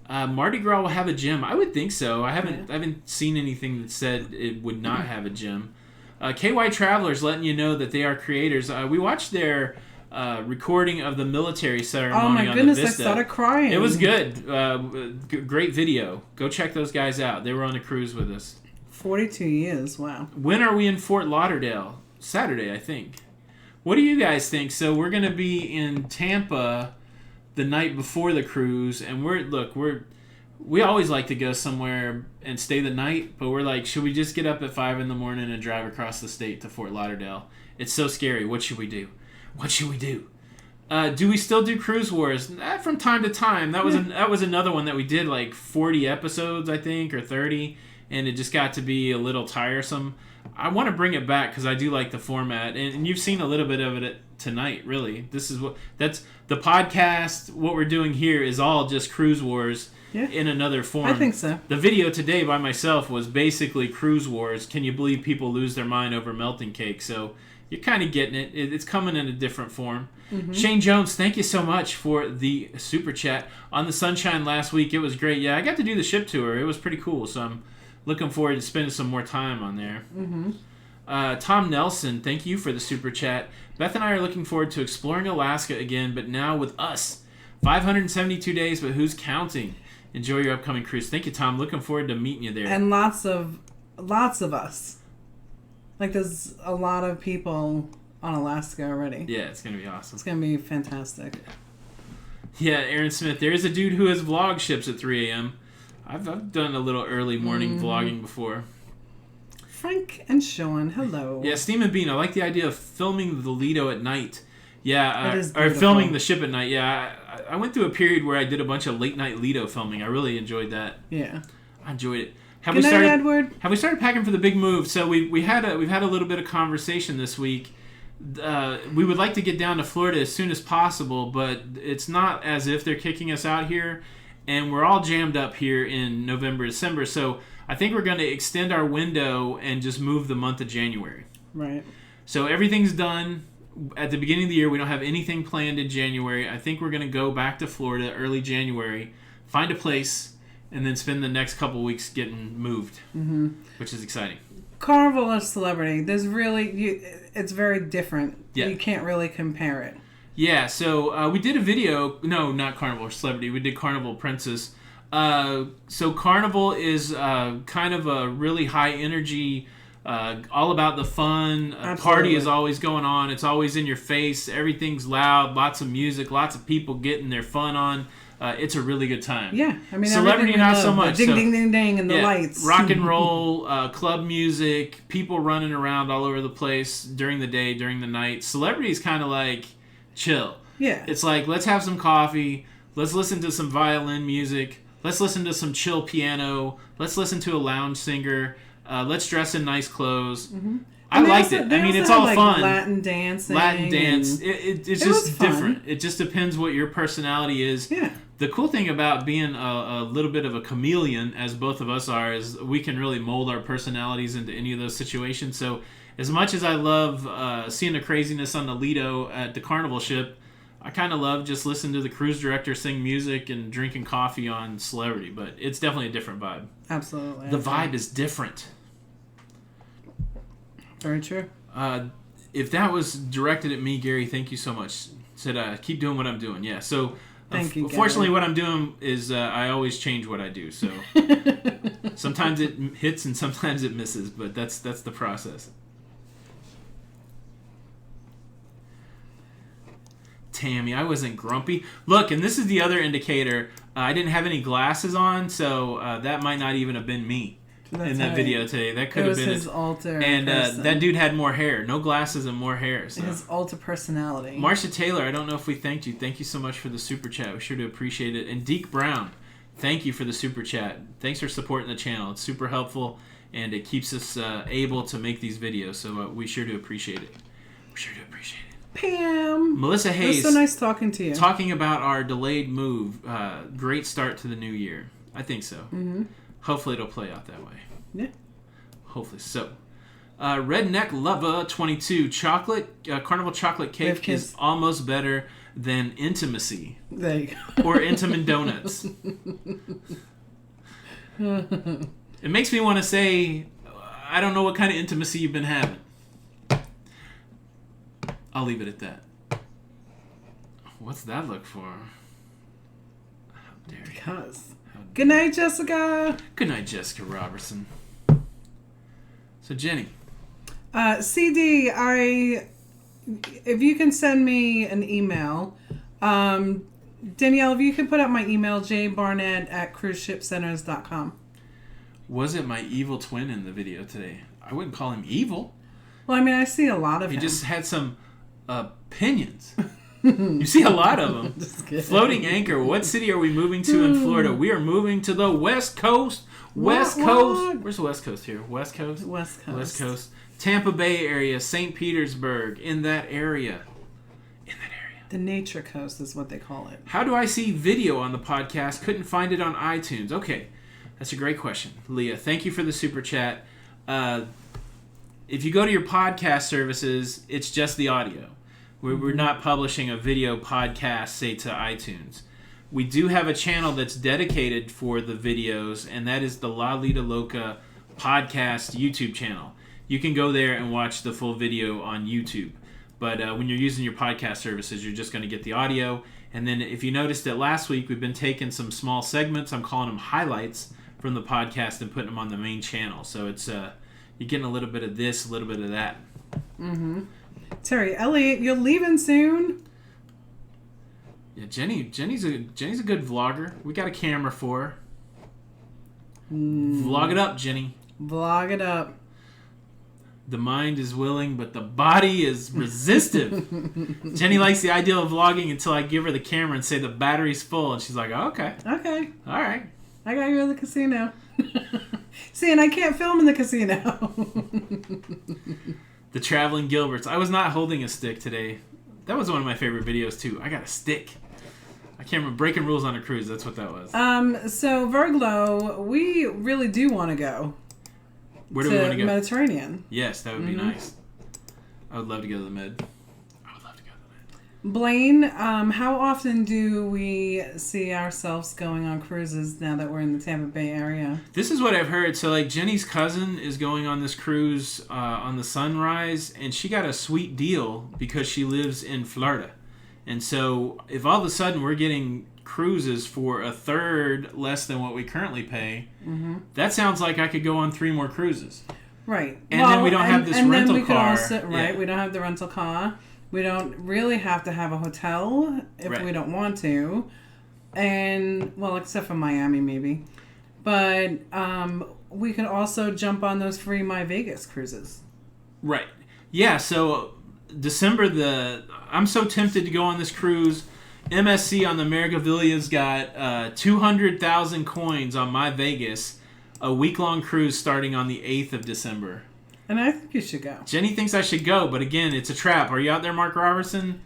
Mardi Gras will have a gym. I would think so. I haven't seen anything that said it would not have a gym. KY Travelers letting you know that they are creators. We watched their recording of the military ceremony Oh my on goodness, the I Vista. started crying. It was good. Great video. Go check those guys out. They were on the cruise with us. 42 years, wow. When are we in Fort Lauderdale? Saturday, I think. What do you guys think? So we're going to be in Tampa the night before the cruise, and we always like to go somewhere and stay the night, but we're like, should we just get up at 5 a.m. and drive across the state to Fort Lauderdale? It's so scary. What should we do? What should we do? Do we still do Cruise Wars? From time to time. That was another one that we did like 40 episodes, I think, or 30, and it just got to be a little tiresome. I want to bring it back because I do like the format, and you've seen a little bit of it tonight. Really, that's the podcast. What we're doing here is all just Cruise Wars in another form. I think so. The video today by myself was basically Cruise Wars. Can you believe people lose their mind over melting cake? So you're kind of getting it. It's coming in a different form. Mm-hmm. Shane Jones, thank you so much for the super chat on the Sunshine last week. It was great. Yeah, I got to do the ship tour. It was pretty cool. So I'm looking forward to spending some more time on there. Mm-hmm. Tom Nelson, thank you for the super chat. Beth and I are looking forward to exploring Alaska again, but now with us. 572 days, but who's counting? Enjoy your upcoming cruise. Thank you, Tom. Looking forward to meeting you there. And lots of us. Like, there's a lot of people on Alaska already. Yeah, it's going to be awesome. It's going to be fantastic. Yeah, Aaron Smith. There is a dude who has vlog ships at 3 a.m. I've done a little early morning vlogging before. Frank and Sean, hello. Yeah, Steam and Bean. I like the idea of filming the Lido at night. Yeah, or beautiful. filming the ship at night. Yeah, I went through a period where I did a bunch of late night Lido filming. I really enjoyed that. Yeah, I enjoyed it. Good night, Edward. Have we started packing for the big move? So we've had a little bit of conversation this week. We would like to get down to Florida as soon as possible, but it's not as if they're kicking us out here, and we're all jammed up here in November, December. So I think we're going to extend our window and just move the month of January. Right. So everything's done. At the beginning of the year, we don't have anything planned in January. I think we're going to go back to Florida early January, find a place, and then spend the next couple weeks getting moved, which is exciting. Carnival or Celebrity, it's very different. Yeah. You can't really compare it. Yeah, so we did a video. No, not Carnival or Celebrity. We did Carnival Princess. So Carnival is kind of a really high energy, all about the fun. Party is always going on. It's always in your face. Everything's loud. Lots of music. Lots of people getting their fun on. It's a really good time. Yeah, I mean, Celebrity not so much. The ding, ding, ding, ding, and the lights. Rock and roll, club music, people running around all over the place during the day, during the night. Celebrity is kind of like chill. Yeah. It's like, let's have some coffee. Let's listen to some violin music. Let's listen to some chill piano. Let's listen to a lounge singer. Let's dress in nice clothes. Mm-hmm. I liked it. I mean, it's all fun. Latin dancing. Latin dance. It's just different. It just depends what your personality is. Yeah. The cool thing about being a little bit of a chameleon, as both of us are, is we can really mold our personalities into any of those situations. So as much as I love seeing the craziness on the Lido at the Carnival ship, I kind of love just listening to the cruise director sing music and drinking coffee on Celebrity. But it's definitely a different vibe. Absolutely. The vibe is different. Very true. If that was directed at me, Gary, thank you so much. Said, keep doing what I'm doing. Yeah, so... Thank you, Unfortunately, Gary. what I'm doing is I always change what I do. So sometimes it hits and sometimes it misses, but that's the process. Tammy, I wasn't grumpy. Look, and this is the other indicator. I didn't have any glasses on, so that might not even have been me in that video today. That could have been his alter and person. that dude had more hair. No glasses and more hair. So. His alter personality. Marcia Taylor, I don't know if we thanked you. Thank you so much for the super chat. We sure do appreciate it. And Deke Brown, thank you for the super chat. Thanks for supporting the channel. It's super helpful, and it keeps us able to make these videos. So we sure do appreciate it. We sure do appreciate it. Pam. Melissa Hayes. It was so nice talking to you. Talking about our delayed move. Great start to the new year. I think so. Mm-hmm. Hopefully it'll play out that way. Yeah. Hopefully so. Redneck Lover 22. Carnival chocolate cake is almost better than intimacy. There you go. Or Intamin Donuts. It makes me want to say, I don't know what kind of intimacy you've been having. I'll leave it at that. What's that look for? How dare you? Because. Good night, Jessica. Good night, Jessica Robertson. So, Jenny. CD, if you can send me an email, Danielle, if you can put out my email, jbarnett@cruiseshipcenters.com. Was it my evil twin in the video today? I wouldn't call him evil. Well, I mean, I see a lot of him. He just had some opinions. You see a lot of them. Floating anchor. What city are we moving to in Florida? We are moving to the West Coast. West Coast. Where's the West Coast here? West Coast? West Coast. West Coast. Tampa Bay area, St. Petersburg, in that area. The Nature Coast is what they call it. How do I see video on the podcast? Couldn't find it on iTunes. Okay, that's a great question. Leah, thank you for the super chat. If you go to your podcast services, it's just the audio. We're not publishing a video podcast, say, to iTunes. We do have a channel that's dedicated for the videos, and that is the Lido Loca podcast YouTube channel. You can go there and watch the full video on YouTube. But when you're using your podcast services, you're just going to get the audio. And then if you noticed that last week, we've been taking some small segments. I'm calling them highlights from the podcast and putting them on the main channel. So it's you're getting a little bit of this, a little bit of that. Mm-hmm. Terry, Elliot, you're leaving soon? Yeah, Jenny's a good vlogger. We got a camera for her. Vlog it up, Jenny. Vlog it up. The mind is willing, but the body is resistive. Jenny likes the idea of vlogging until I give her the camera and say the battery's full. And she's like, oh, okay. Okay. All right. I gotta go to the casino. See, and I can't film in the casino. The Traveling Gilberts. I was not holding a stick today. That was one of my favorite videos, too. I got a stick. I can't remember. Breaking Rules on a Cruise. That's what that was. So, Virglo, we really do want to go. Where do we want to go? Mediterranean. Yes, that would be nice. I would love to go to the Med. I would love to go to the Med. Blaine, how often do we see ourselves going on cruises now that we're in the Tampa Bay area? This is what I've heard. So, like, Jenny's cousin is going on this cruise on the Sunrise, and she got a sweet deal because she lives in Florida. And so, if all of a sudden we're getting cruises for a third less than what we currently pay, that sounds like I could go on 3 more cruises. Right. And then we don't have this rental car. We don't have the rental car. We don't really have to have a hotel if we don't want to. And, well, except for Miami maybe. But we could also jump on those free My Vegas cruises. Right. Yeah, so December, I'm so tempted to go on this cruise. MSC on the Marigavilla's got 200,000 coins on My Vegas, a week-long cruise starting on the 8th of December. And I think you should go. Jenny thinks I should go, but again, it's a trap. Are you out there, Mark Robertson?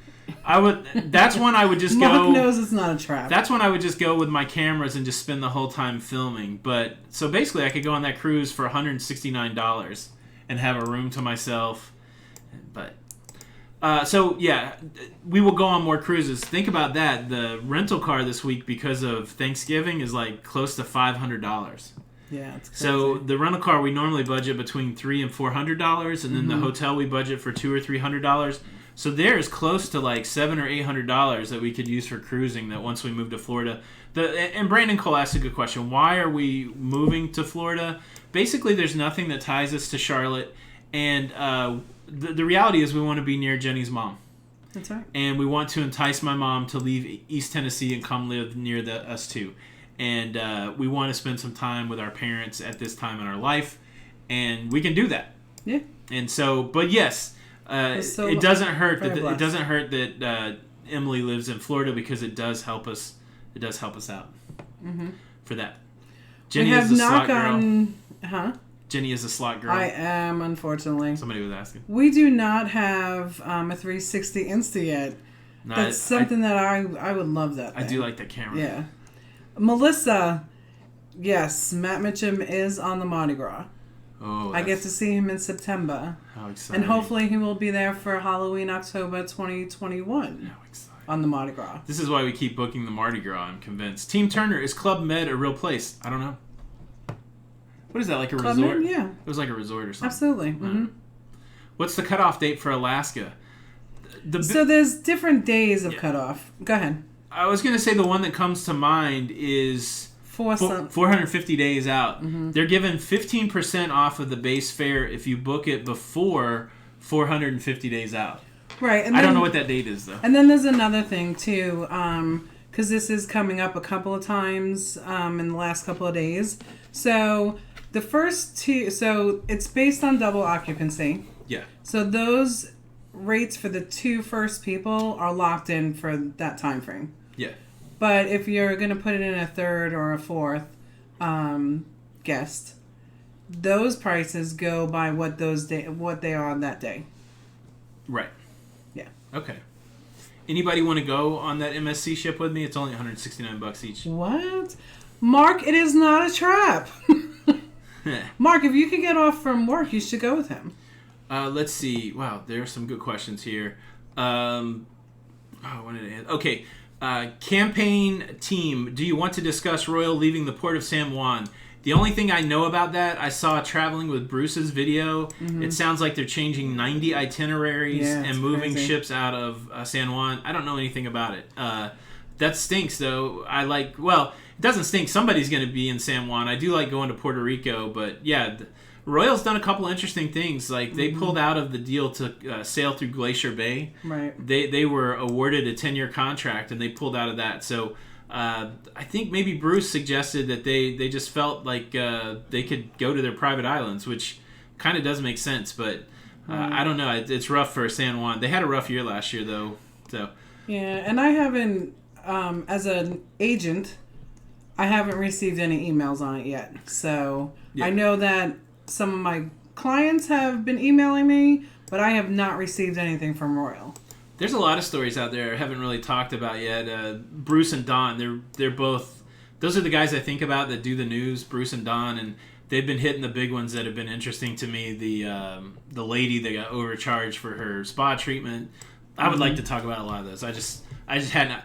That's when I would just go. Mark knows it's not a trap. That's when I would just go with my cameras and just spend the whole time filming. But so basically, I could go on that cruise for $169 and have a room to myself. But so yeah, we will go on more cruises. Think about that. The rental car this week because of Thanksgiving is like close to $500. Yeah, it's crazy. So the rental car we normally budget between $300 and $400, and then the hotel we budget for $200 or $300. So there's close to like $700 or $800 that we could use for cruising. That once we move to Florida, and Brandon Cole asked a good question: why are we moving to Florida? Basically, there's nothing that ties us to Charlotte, and the reality is we want to be near Jenny's mom. That's right. And we want to entice my mom to leave East Tennessee and come live near us too. And we want to spend some time with our parents at this time in our life, and we can do that. Yeah. And so, but yes, it doesn't hurt that Emily lives in Florida because it does help us. It does help us out for that. Jenny is a slot girl. Jenny is a slot girl. I am, unfortunately. Somebody was asking. We do not have a 360 Insta yet. No, that's something that I would love that thing. I do like that camera. Yeah. Melissa, yes, Matt Mitchum is on the Mardi Gras. Oh, I get to see him in September. How exciting. And hopefully he will be there for Halloween, October 2021. How exciting. On the Mardi Gras. This is why we keep booking the Mardi Gras, I'm convinced. Team Turner, is Club Med a real place? I don't know. What is that, like a Club resort? Med, yeah. It was like a resort or something. Absolutely. Mm-hmm. What's the cutoff date for Alaska? So there's different days of cutoff. Go ahead. I was going to say the one that comes to mind is 450 days out. Mm-hmm. They're giving 15% off of the base fare if you book it before 450 days out. Right. And I don't know what that date is, though. And then there's another thing, too, because this is coming up a couple of times in the last couple of days. So the first two, so it's based on double occupancy. Yeah. So those rates for the two first people are locked in for that time frame. Yeah. But if you're going to put it in a third or a fourth guest, those prices go by what they are on that day. Right. Yeah. Okay. Anybody want to go on that MSC ship with me? It's only $169 each. What? Mark, it is not a trap. Mark, if you could get off from work, you should go with him. Let's see. Wow, there are some good questions here. Okay. Campaign team, do you want to discuss Royal leaving the port of San Juan? The only thing I know about that, I saw Traveling with Bruce's video. Mm-hmm. It sounds like they're changing 90 itineraries and moving ships out of San Juan. I don't know anything about it. That stinks, though. It doesn't stink. Somebody's going to be in San Juan. I do like going to Puerto Rico, but yeah, Royal's done a couple interesting things. Like they pulled out of the deal to sail through Glacier Bay. Right. They were awarded a 10-year contract, and they pulled out of that. So I think maybe Bruce suggested that they just felt like they could go to their private islands, which kind of does make sense. But I don't know. It's rough for San Juan. They had a rough year last year, though. So yeah, and I haven't, as an agent, I haven't received any emails on it yet. So I know that some of my clients have been emailing me, but I have not received anything from Royal. There's a lot of stories out there I haven't really talked about yet. Bruce and Don, they're both, those are the guys I think about that do the news, Bruce and Don, and they've been hitting the big ones that have been interesting to me. The lady that got overcharged for her spa treatment. I would like to talk about a lot of those. I just hadn't,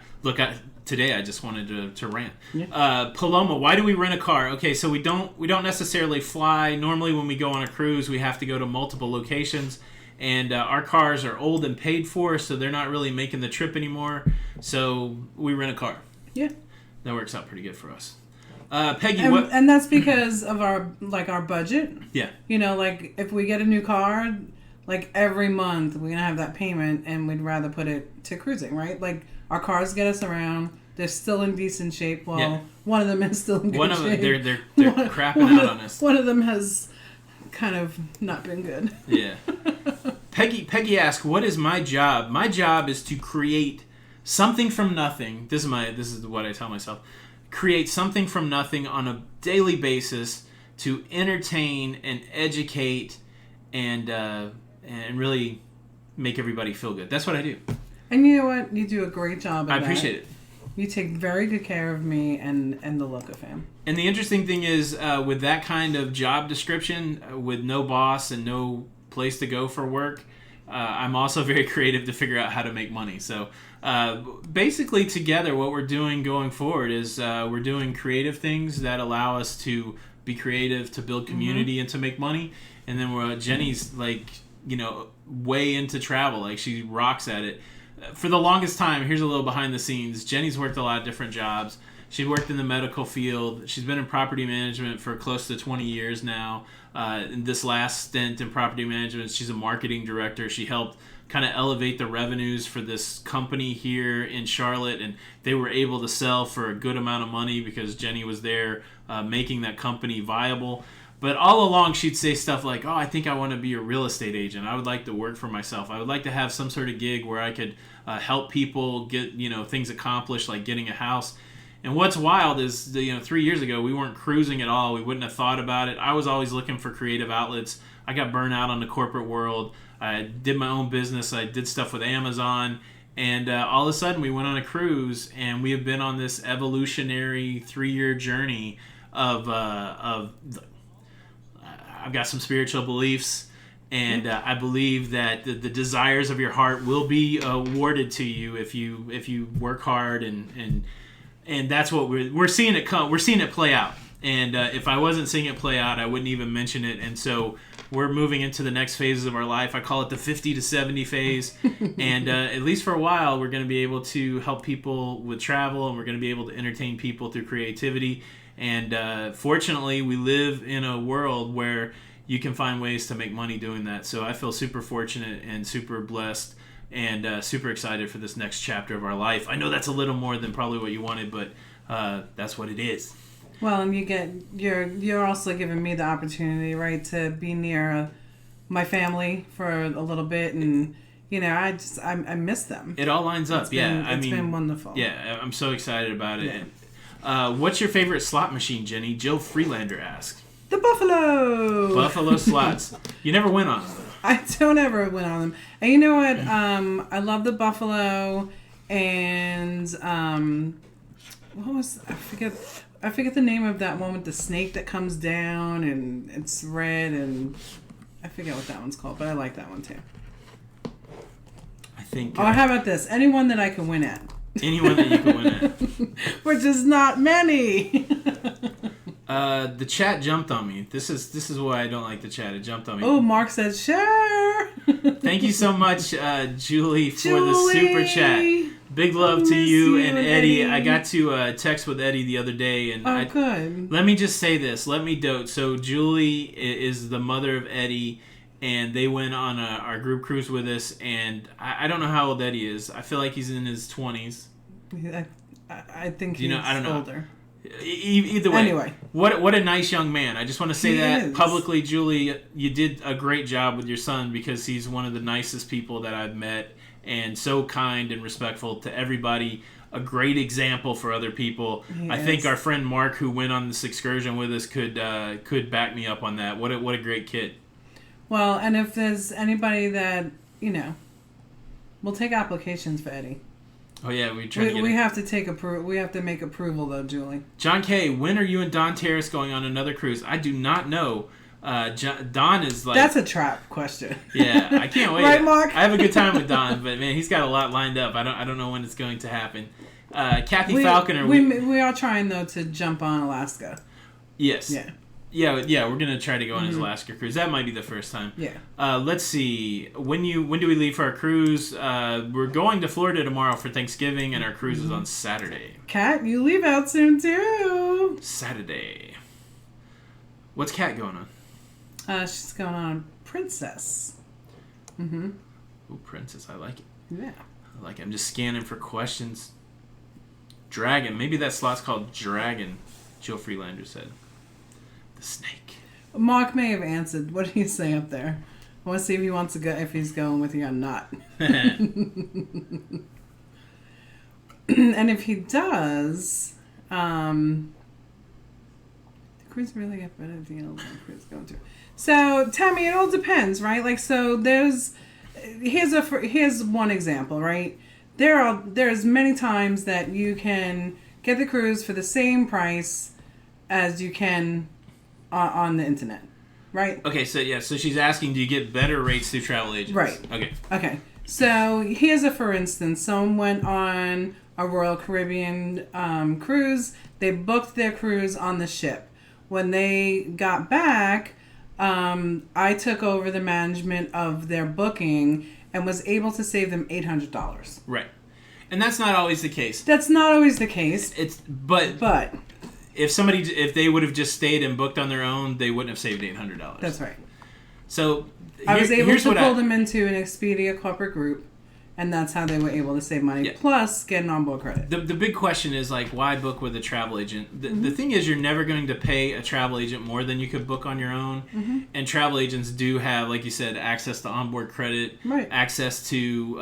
today I just wanted to rant. Yeah. Paloma, why do we rent a car? Okay, so we don't necessarily fly. Normally when we go on a cruise, we have to go to multiple locations, and our cars are old and paid for, so they're not really making the trip anymore. So we rent a car. Yeah, that works out pretty good for us. Peggy, and that's because of our budget. Yeah. You know, like if we get a new car, like every month we're gonna have that payment, and we'd rather put it to cruising, right? Like our cars get us around. They're still in decent shape. Well, one of them is still in good shape. They're crapping out on us. One of them has kind of not been good. Yeah. Peggy asked, "What is my job?" My job is to create something from nothing. This is what I tell myself. Create something from nothing on a daily basis to entertain and educate and really make everybody feel good. That's what I do. And you know what? You do a great job at I appreciate it. You take very good care of me and the locafam. And the interesting thing is, with that kind of job description, with no boss and no place to go for work, I'm also very creative to figure out how to make money. So basically together what we're doing going forward is we're doing creative things that allow us to be creative, to build community, and to make money. And then Jenny's way into travel. Like she rocks at it. For the longest time, here's a little behind the scenes. Jenny's worked a lot of different jobs. She's worked in the medical field. She's been in property management for close to 20 years now. In this last stint in property management, she's a marketing director. She helped kind of elevate the revenues for this company here in Charlotte, and they were able to sell for a good amount of money because Jenny was there making that company viable. But all along, she'd say stuff like, "Oh, I think I want to be a real estate agent. I would like to work for myself. I would like to have some sort of gig where I could help people get things accomplished, like getting a house." And what's wild is, 3 years ago, we weren't cruising at all. We wouldn't have thought about it. I was always looking for creative outlets. I got burnt out on the corporate world. I did my own business. I did stuff with Amazon. And all of a sudden, we went on a cruise, and we have been on this evolutionary 3-year journey of I've got some spiritual beliefs, and I believe that the desires of your heart will be awarded to you if you work hard, and that's what we're seeing it come. We're seeing it play out. And if I wasn't seeing it play out, I wouldn't even mention it. And so we're moving into the next phases of our life. I call it the 50 to 70 phase. And at least for a while, we're going to be able to help people with travel, and we're going to be able to entertain people through creativity. And fortunately, we live in a world where you can find ways to make money doing that. So I feel super fortunate and super blessed and super excited for this next chapter of our life. I know that's a little more than probably what you wanted, but that's what it is. Well, and you're also giving me the opportunity, right, to be near my family for a little bit, and I miss them. It all lines up. It's been wonderful. Yeah, I'm so excited about it. Yeah. What's your favorite slot machine, Jenny? Jill Freelander asked. The Buffalo. Buffalo slots. You never went on them, though. I don't ever went on them. And you know what? I love the Buffalo, and what was I forget the name of that one with the snake that comes down and it's red, and I forget what that one's called, but I like that one too. I think. How about this? Anyone that I can win at. Anyone that you can win at. Which is not many. The chat jumped on me. This is why I don't like the chat. It jumped on me. Oh, Mark said share. Thank you so much, Julie, for the super chat. Big love to you and Eddie. I got to text with Eddie the other day, and good. Let me just say this. Let me dote. So Julie is the mother of Eddie, and they went on our group cruise with us. And I don't know how old Eddie is. I feel like he's in his 20s. I think he's I don't know. older. Either way, anyway, what a nice young man. I just want to say that is. publicly, Julie. You did a great job with your son, because he's one of the nicest people that I've met, and so kind and respectful to everybody. A great example for other people. I think our friend Mark, who went on this excursion with us, could back me up on that. What a great kid. Well, and if there's anybody that we'll take applications for Eddie. Oh yeah, we have to we have to make approval though, Julie. John K, when are you and Don Terrace going on another cruise? I do not know. Don is like... That's a trap question. Yeah, I can't wait. Right, Mark? I have a good time with Don, but man, he's got a lot lined up. I don't know when it's going to happen. Kathy Falconer... We are trying, though, to jump on Alaska. Yes. Yeah, we're going to try to go on his Alaska cruise. That might be the first time. Yeah. Let's see. When do we leave for our cruise? We're going to Florida tomorrow for Thanksgiving, and our cruise is on Saturday. Kat, you leave out soon, too. Saturday. What's Kat going on? She's going on Princess. Mm-hmm. Ooh, Princess. I like it. Yeah. I like it. I'm just scanning for questions. Dragon. Maybe that slot's called Dragon, Jill Freelander said. The snake. Mark may have answered. What do you say up there? I want to see if he wants to go, if he's going with you or not. And if he does, the cruise really get better deal than cruise going to. So, Tammy, it all depends, right? Like, so here's one example, right? There's many times that you can get the cruise for the same price as you can on the internet, right? Okay, so she's asking, do you get better rates through travel agents? Right. Okay. So here's for instance, someone went on a Royal Caribbean cruise. They booked their cruise on the ship. When they got back, I took over the management of their booking and was able to save them $800. Right. And that's not always the case. That's not always the case. But if they would have just stayed and booked on their own, they wouldn't have saved $800. That's right. So I was able to pull them into an Expedia corporate group, and that's how they were able to save money, plus get an onboard credit. The big question is, like, why book with a travel agent? The thing is, you're never going to pay a travel agent more than you could book on your own. Mm-hmm. And travel agents do have, like you said, access to onboard credit, access to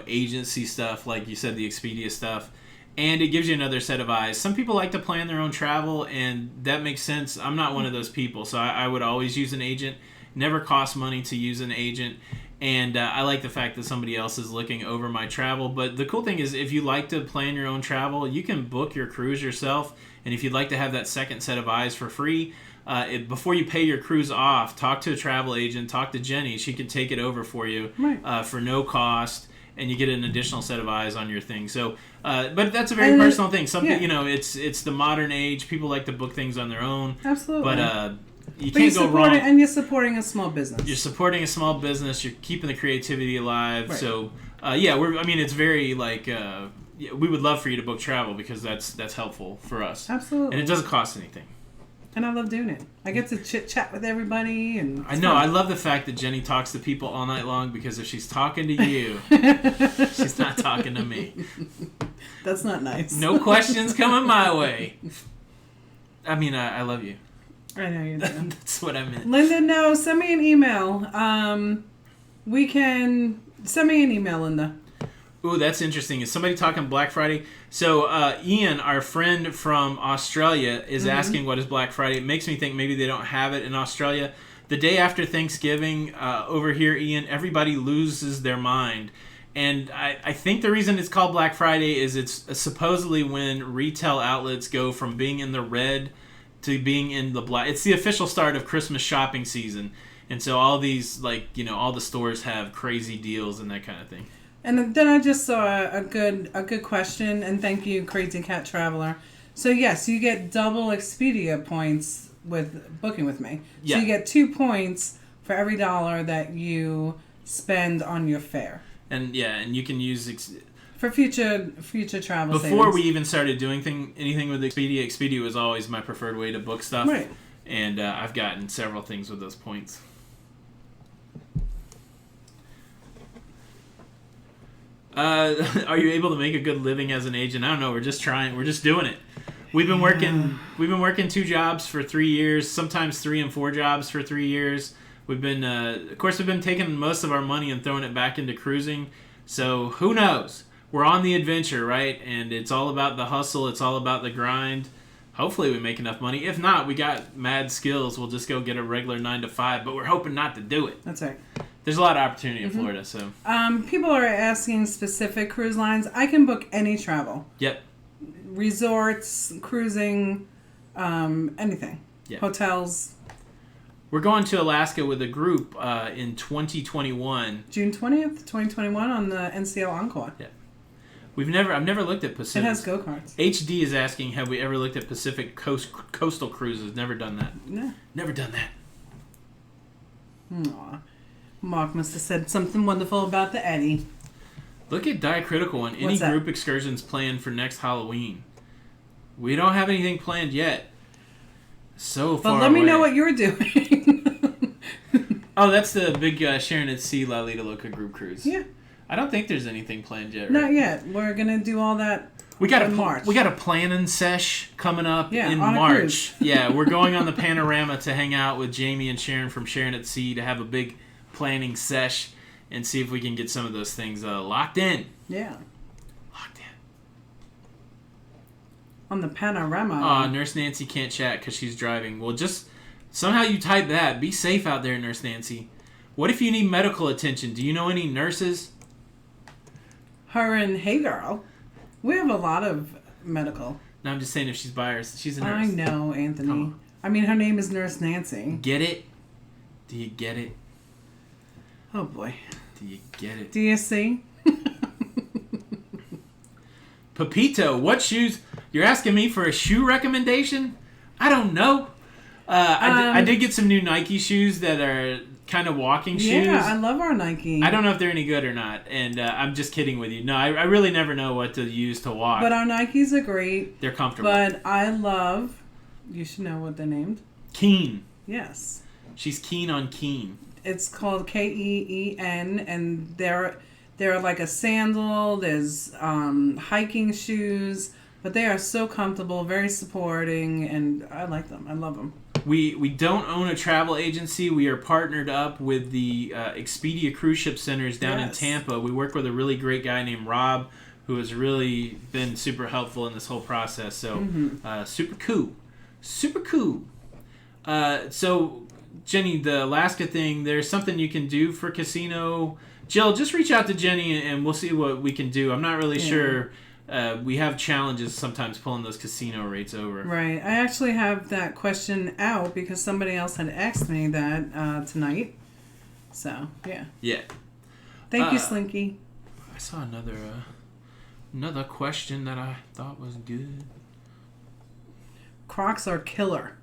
agency stuff, like you said, the Expedia stuff. And it gives you another set of eyes. Some people like to plan their own travel, and that makes sense. I'm not one of those people, so I would always use an agent. Never costs money to use an agent. And I like the fact that somebody else is looking over my travel. But the cool thing is, if you like to plan your own travel, you can book your cruise yourself. And if you'd like to have that second set of eyes for free, before you pay your cruise off, talk to a travel agent, talk to Jenny. She can take it over for you for no cost. and you get an additional set of eyes on your thing. So, but that's a very personal thing. Some people, it's the modern age. People like to book things on their own. Absolutely. But you can't go wrong. And you're supporting a small business. You're supporting a small business. You're keeping the creativity alive. Right. So, it's very like we would love for you to book travel because that's helpful for us. Absolutely. And it doesn't cost anything. And I love doing it. I get to chit chat with everybody, and I know. Fun. I love the fact that Jenny talks to people all night long because if she's talking to you, she's not talking to me. That's not nice. No questions coming my way. I mean, I love you. I know you do. That's what I meant. Linda, no, send me an email. Send me an email, Linda. Ooh, that's interesting. Is somebody talking Black Friday? So, Ian, our friend from Australia, is asking what is Black Friday. It makes me think maybe they don't have it in Australia. The day after Thanksgiving, over here, Ian, everybody loses their mind. And I think the reason it's called Black Friday is it's supposedly when retail outlets go from being in the red to being in the black. It's the official start of Christmas shopping season. And so all these, all the stores have crazy deals and that kind of thing. And then I just saw a good question, and thank you, Crazy Cat Traveler. So yes, you get double Expedia points with booking with me. Yeah. So you get 2 points for every $1 that you spend on your fare. And you can use for future travel. Before savings. we even started doing anything with Expedia was always my preferred way to book stuff. Right. And I've gotten several things with those points. Are you able to make a good living as an agent? I don't know. We're just trying. We're just doing it. We've been working 2 jobs for 3 years, sometimes 3 and 4 jobs for 3 years. We've been, of course, we've been taking most of our money and throwing it back into cruising. So who knows? We're on the adventure, right? And it's all about the hustle. It's all about the grind. Hopefully we make enough money. If not, we got mad skills. We'll just go get a regular 9 to 5. But we're hoping not to do it. That's right. There's a lot of opportunity in Florida, so. People are asking specific cruise lines. I can book any travel. Yep. Resorts, cruising, anything. Yep. Hotels. We're going to Alaska with a group in 2021. June 20th, 2021 on the NCL Encore. Yeah. I've never looked at Pacific. It has go-karts. HD is asking, have we ever looked at Pacific coastal cruises? Never done that. No. Never done that. Aw. Mark must have said something wonderful about the Eddie. Look at Diacritical on any group excursions planned for next Halloween. We don't have anything planned yet. So far But let me know what you're doing. Oh, that's the big Sharon at Sea La Lido Loca group cruise. Yeah. I don't think there's anything planned yet, right? Not yet. We're going to do all that in March. We got a planning sesh coming up in on March. Yeah, we're going on the Panorama to hang out with Jamie and Sharon from Sharon at Sea to have a big planning sesh and see if we can get some of those things locked in. Yeah. Locked in. On the Panorama. Nurse Nancy can't chat because she's driving. Well, just somehow you type that. Be safe out there, Nurse Nancy. What if you need medical attention? Do you know any nurses? Her and Hey Girl. We have a lot of medical. No, I'm just saying if she's by her. She's a nurse. I know, Anthony. I mean, her name is Nurse Nancy. Get it? Do you get it? Oh, boy. Do you get it? Do you see? Pepito, what shoes? You're asking me for a shoe recommendation? I don't know. I did get some new Nike shoes that are kind of walking shoes. Yeah, I love our Nike. I don't know if they're any good or not, and I'm just kidding with you. No, I really never know what to use to walk. But our Nikes are great. They're comfortable. But I love, you should know what they're named. Keen. Yes. She's keen on Keen. It's called Keen, and they're like a sandal. There's hiking shoes, but they are so comfortable, very supporting, and I like them. I love them. We don't own a travel agency. We are partnered up with the Expedia Cruise Ship Centers down in Tampa. We work with a really great guy named Rob, who has really been super helpful in this whole process. So super cool. Super cool. So, Jenny, the Alaska thing, there's something you can do for casino. Jill, just reach out to Jenny and we'll see what we can do. I'm not really sure. We have challenges sometimes pulling those casino rates over. Right. I actually have that question out because somebody else had asked me that tonight. So, yeah. Yeah. Thank you, Slinky. I saw another question that I thought was good. Crocs are killer.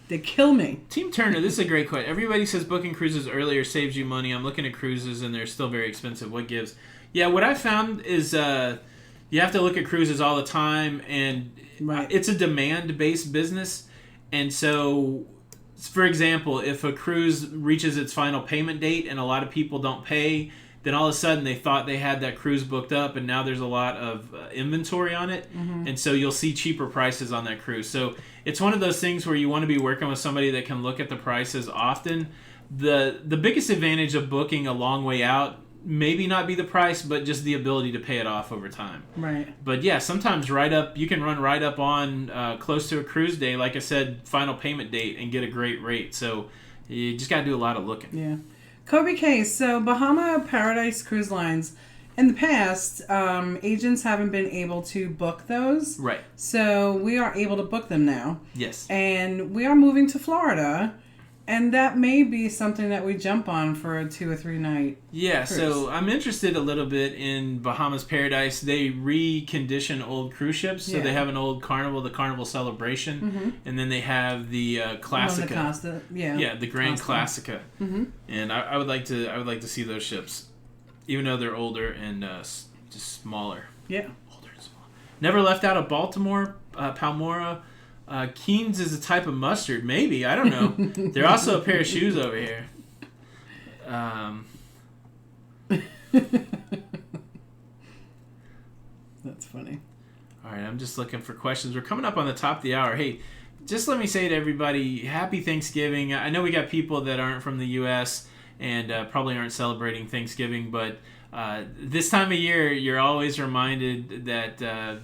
They kill me. Team Turner, this is a great question. Everybody says booking cruises earlier saves you money. I'm looking at cruises and they're still very expensive. What gives? Yeah, what I found is you have to look at cruises all the time, and it's a demand-based business. And so, for example, if a cruise reaches its final payment date and a lot of people don't pay, then all of a sudden they thought they had that cruise booked up, and now there's a lot of inventory on it, and so you'll see cheaper prices on that cruise. So it's one of those things where you want to be working with somebody that can look at the prices often. The biggest advantage of booking a long way out, maybe not be the price, but just the ability to pay it off over time. Right. But yeah, sometimes you can run right up on close to a cruise day, like I said, final payment date, and get a great rate. So you just got to do a lot of looking. Yeah. Kobe K, so Bahama Paradise Cruise Lines, in the past, agents haven't been able to book those. Right. So we are able to book them now. Yes. And we are moving to Florida, and that may be something that we jump on for a 2 or 3 night Yeah, cruise. so I'm interested a little bit in Bahamas Paradise. They recondition old cruise ships. So they have an old Carnival, the Carnival Celebration, and then they have the Classica. Costa, Yeah, the Grand Classica. And I would like to see those ships, even though they're older and just smaller. Yeah. Older and smaller. Never left out of Baltimore, Palmyra. Keen's is a type of mustard, maybe. I don't know. They're also a pair of shoes over here. That's funny. All right, I'm just looking for questions. We're coming up on the top of the hour. Hey, just let me say to everybody, happy Thanksgiving. I know we got people that aren't from the U.S. and probably aren't celebrating Thanksgiving, but this time of year, you're always reminded that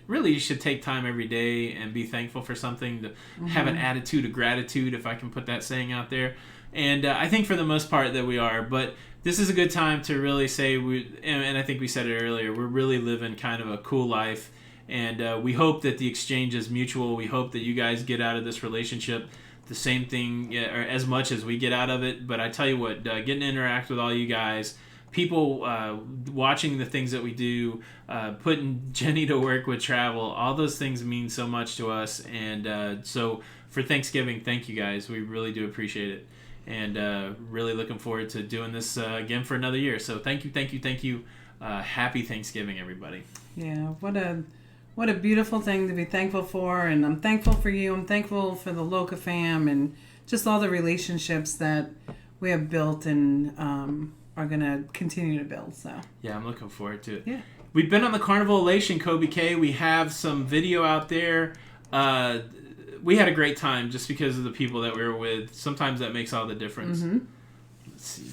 really you should take time every day and be thankful for something, to have an attitude of gratitude, if I can put that saying out there. And I think for the most part that we are, but this is a good time to really say, and I think we said it earlier, we're really living kind of a cool life, and we hope that the exchange is mutual. We hope that you guys get out of this relationship the same thing, or as much as we get out of it. But I tell you what, getting to interact with all you guys, people watching the things that we do, putting Jenny to work with travel, all those things mean so much to us. And so for Thanksgiving, thank you guys. We really do appreciate it. And really looking forward to doing this again for another year. So thank you. Happy Thanksgiving, everybody. Yeah, what a beautiful thing to be thankful for. And I'm thankful for you. I'm thankful for the locafam and just all the relationships that we have built and are going to continue to build. So yeah, I'm looking forward to it. Yeah. We've been on the Carnival Elation, Kobe K. We have some video out there. We had a great time just because of the people that we were with. Sometimes that makes all the difference. Let's see.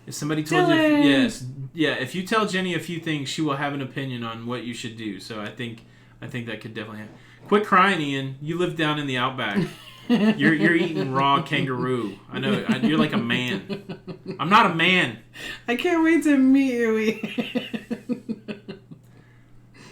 If somebody told you, if you tell Jenny a few things, she will have an opinion on what you should do. So I think that could definitely happen. Quit crying, Ian. You live down in the outback. You're eating raw kangaroo. I know. You're like a man. I'm not a man. I can't wait to meet you.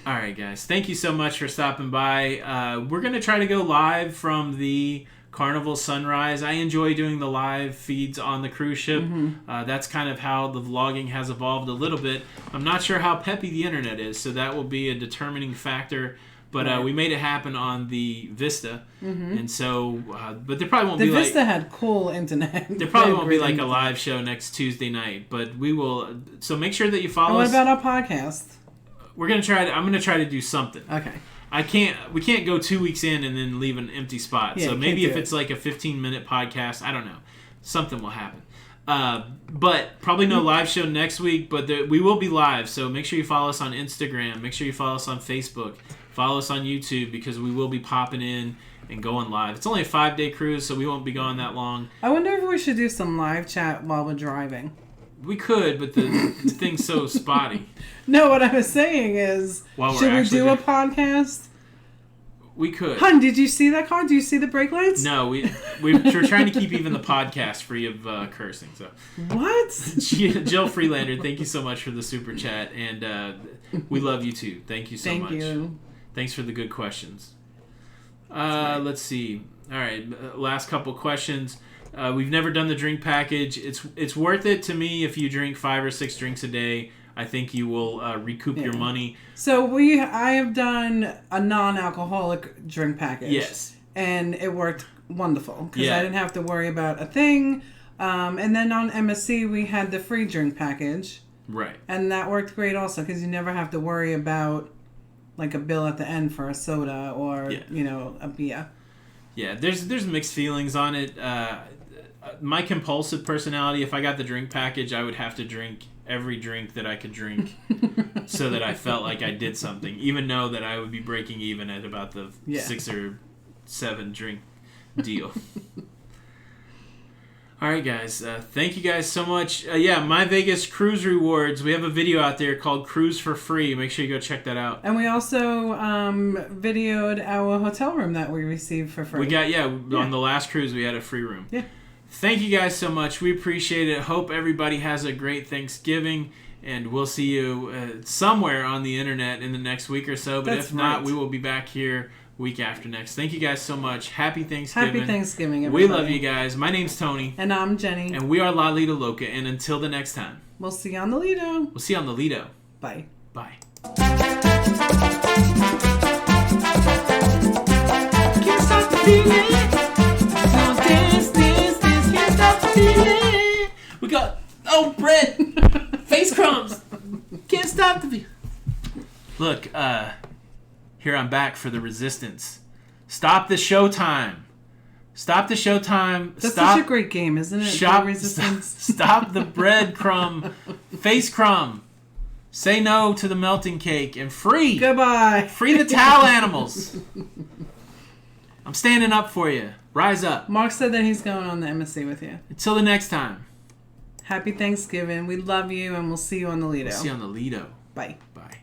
All right, guys. Thank you so much for stopping by. We're going to try to go live from the Carnival Sunrise. I enjoy doing the live feeds on the cruise ship. That's kind of how the vlogging has evolved a little bit. I'm not sure how peppy the internet is, so that will be a determining factor. But we made it happen on the Vista. And so, but there probably won't be like... The Vista had cool internet. There probably won't be like a live show next Tuesday night, but we will. So make sure that you follow us. What about our podcast? I'm going to try to do something. Okay. We can't go 2 weeks in and then leave an empty spot. Yeah, so maybe if it's like a 15-minute podcast, I don't know. Something will happen. But probably no live show next week, but we will be live. So make sure you follow us on Instagram. Make sure you follow us on Facebook. Follow us on YouTube because we will be popping in and going live. It's only a 5-day cruise, so we won't be gone that long. I wonder if we should do some live chat while we're driving. We could, but the thing's so spotty. No, what I was saying is, should we do a podcast? We could. Hun, did you see that car? Do you see the brake lights? No, we're trying to keep even the podcast free of cursing. So what? Jill Freelander, thank you so much for the super chat, and we love you too. Thank you so much. Thank you. Thanks for the good questions. Let's see. All right, last couple questions. We've never done the drink package. It's worth it to me if you drink 5 or 6 drinks a day. I think you will recoup your money. So I have done a non-alcoholic drink package. Yes. And it worked wonderful because I didn't have to worry about a thing. And then on MSC, we had the free drink package. Right. And that worked great also because you never have to worry about like a bill at the end for a soda or, a beer. Yeah, there's mixed feelings on it. My compulsive personality, if I got the drink package, I would have to drink every drink that I could drink so that I felt like I did something, even though that I would be breaking even at about the 6 or 7 drink deal. All right, guys. Thank you guys so much. My Vegas cruise rewards. We have a video out there called Cruise for Free. Make sure you go check that out. And we also videoed our hotel room that we received for free. We got, on the last cruise, we had a free room. Yeah. Thank you guys so much. We appreciate it. Hope everybody has a great Thanksgiving. And we'll see you somewhere on the internet in the next week or so. But if not, we will be back here week after next. Thank you guys so much. Happy Thanksgiving. Happy Thanksgiving, everybody. We love you guys. My name's Tony. And I'm Jenny. And we are Lido Loca. And until the next time. We'll see you on the Lido. We'll see you on the Lido. Bye. Bye. Can't stop the feeling. Dance, can't stop the feeling. We got, bread. Face crumbs. Can't stop the feeling. Look, here I'm back for the resistance. Stop the Showtime. Stop the Showtime. That's such a great game, isn't it? Stop the breadcrumb. Face crumb. Say no to the melting cake and free. Goodbye. Free the towel animals. I'm standing up for you. Rise up. Mark said that he's going on the MSC with you. Until the next time. Happy Thanksgiving. We love you, and we'll see you on the Lido. We'll see you on the Lido. Bye. Bye.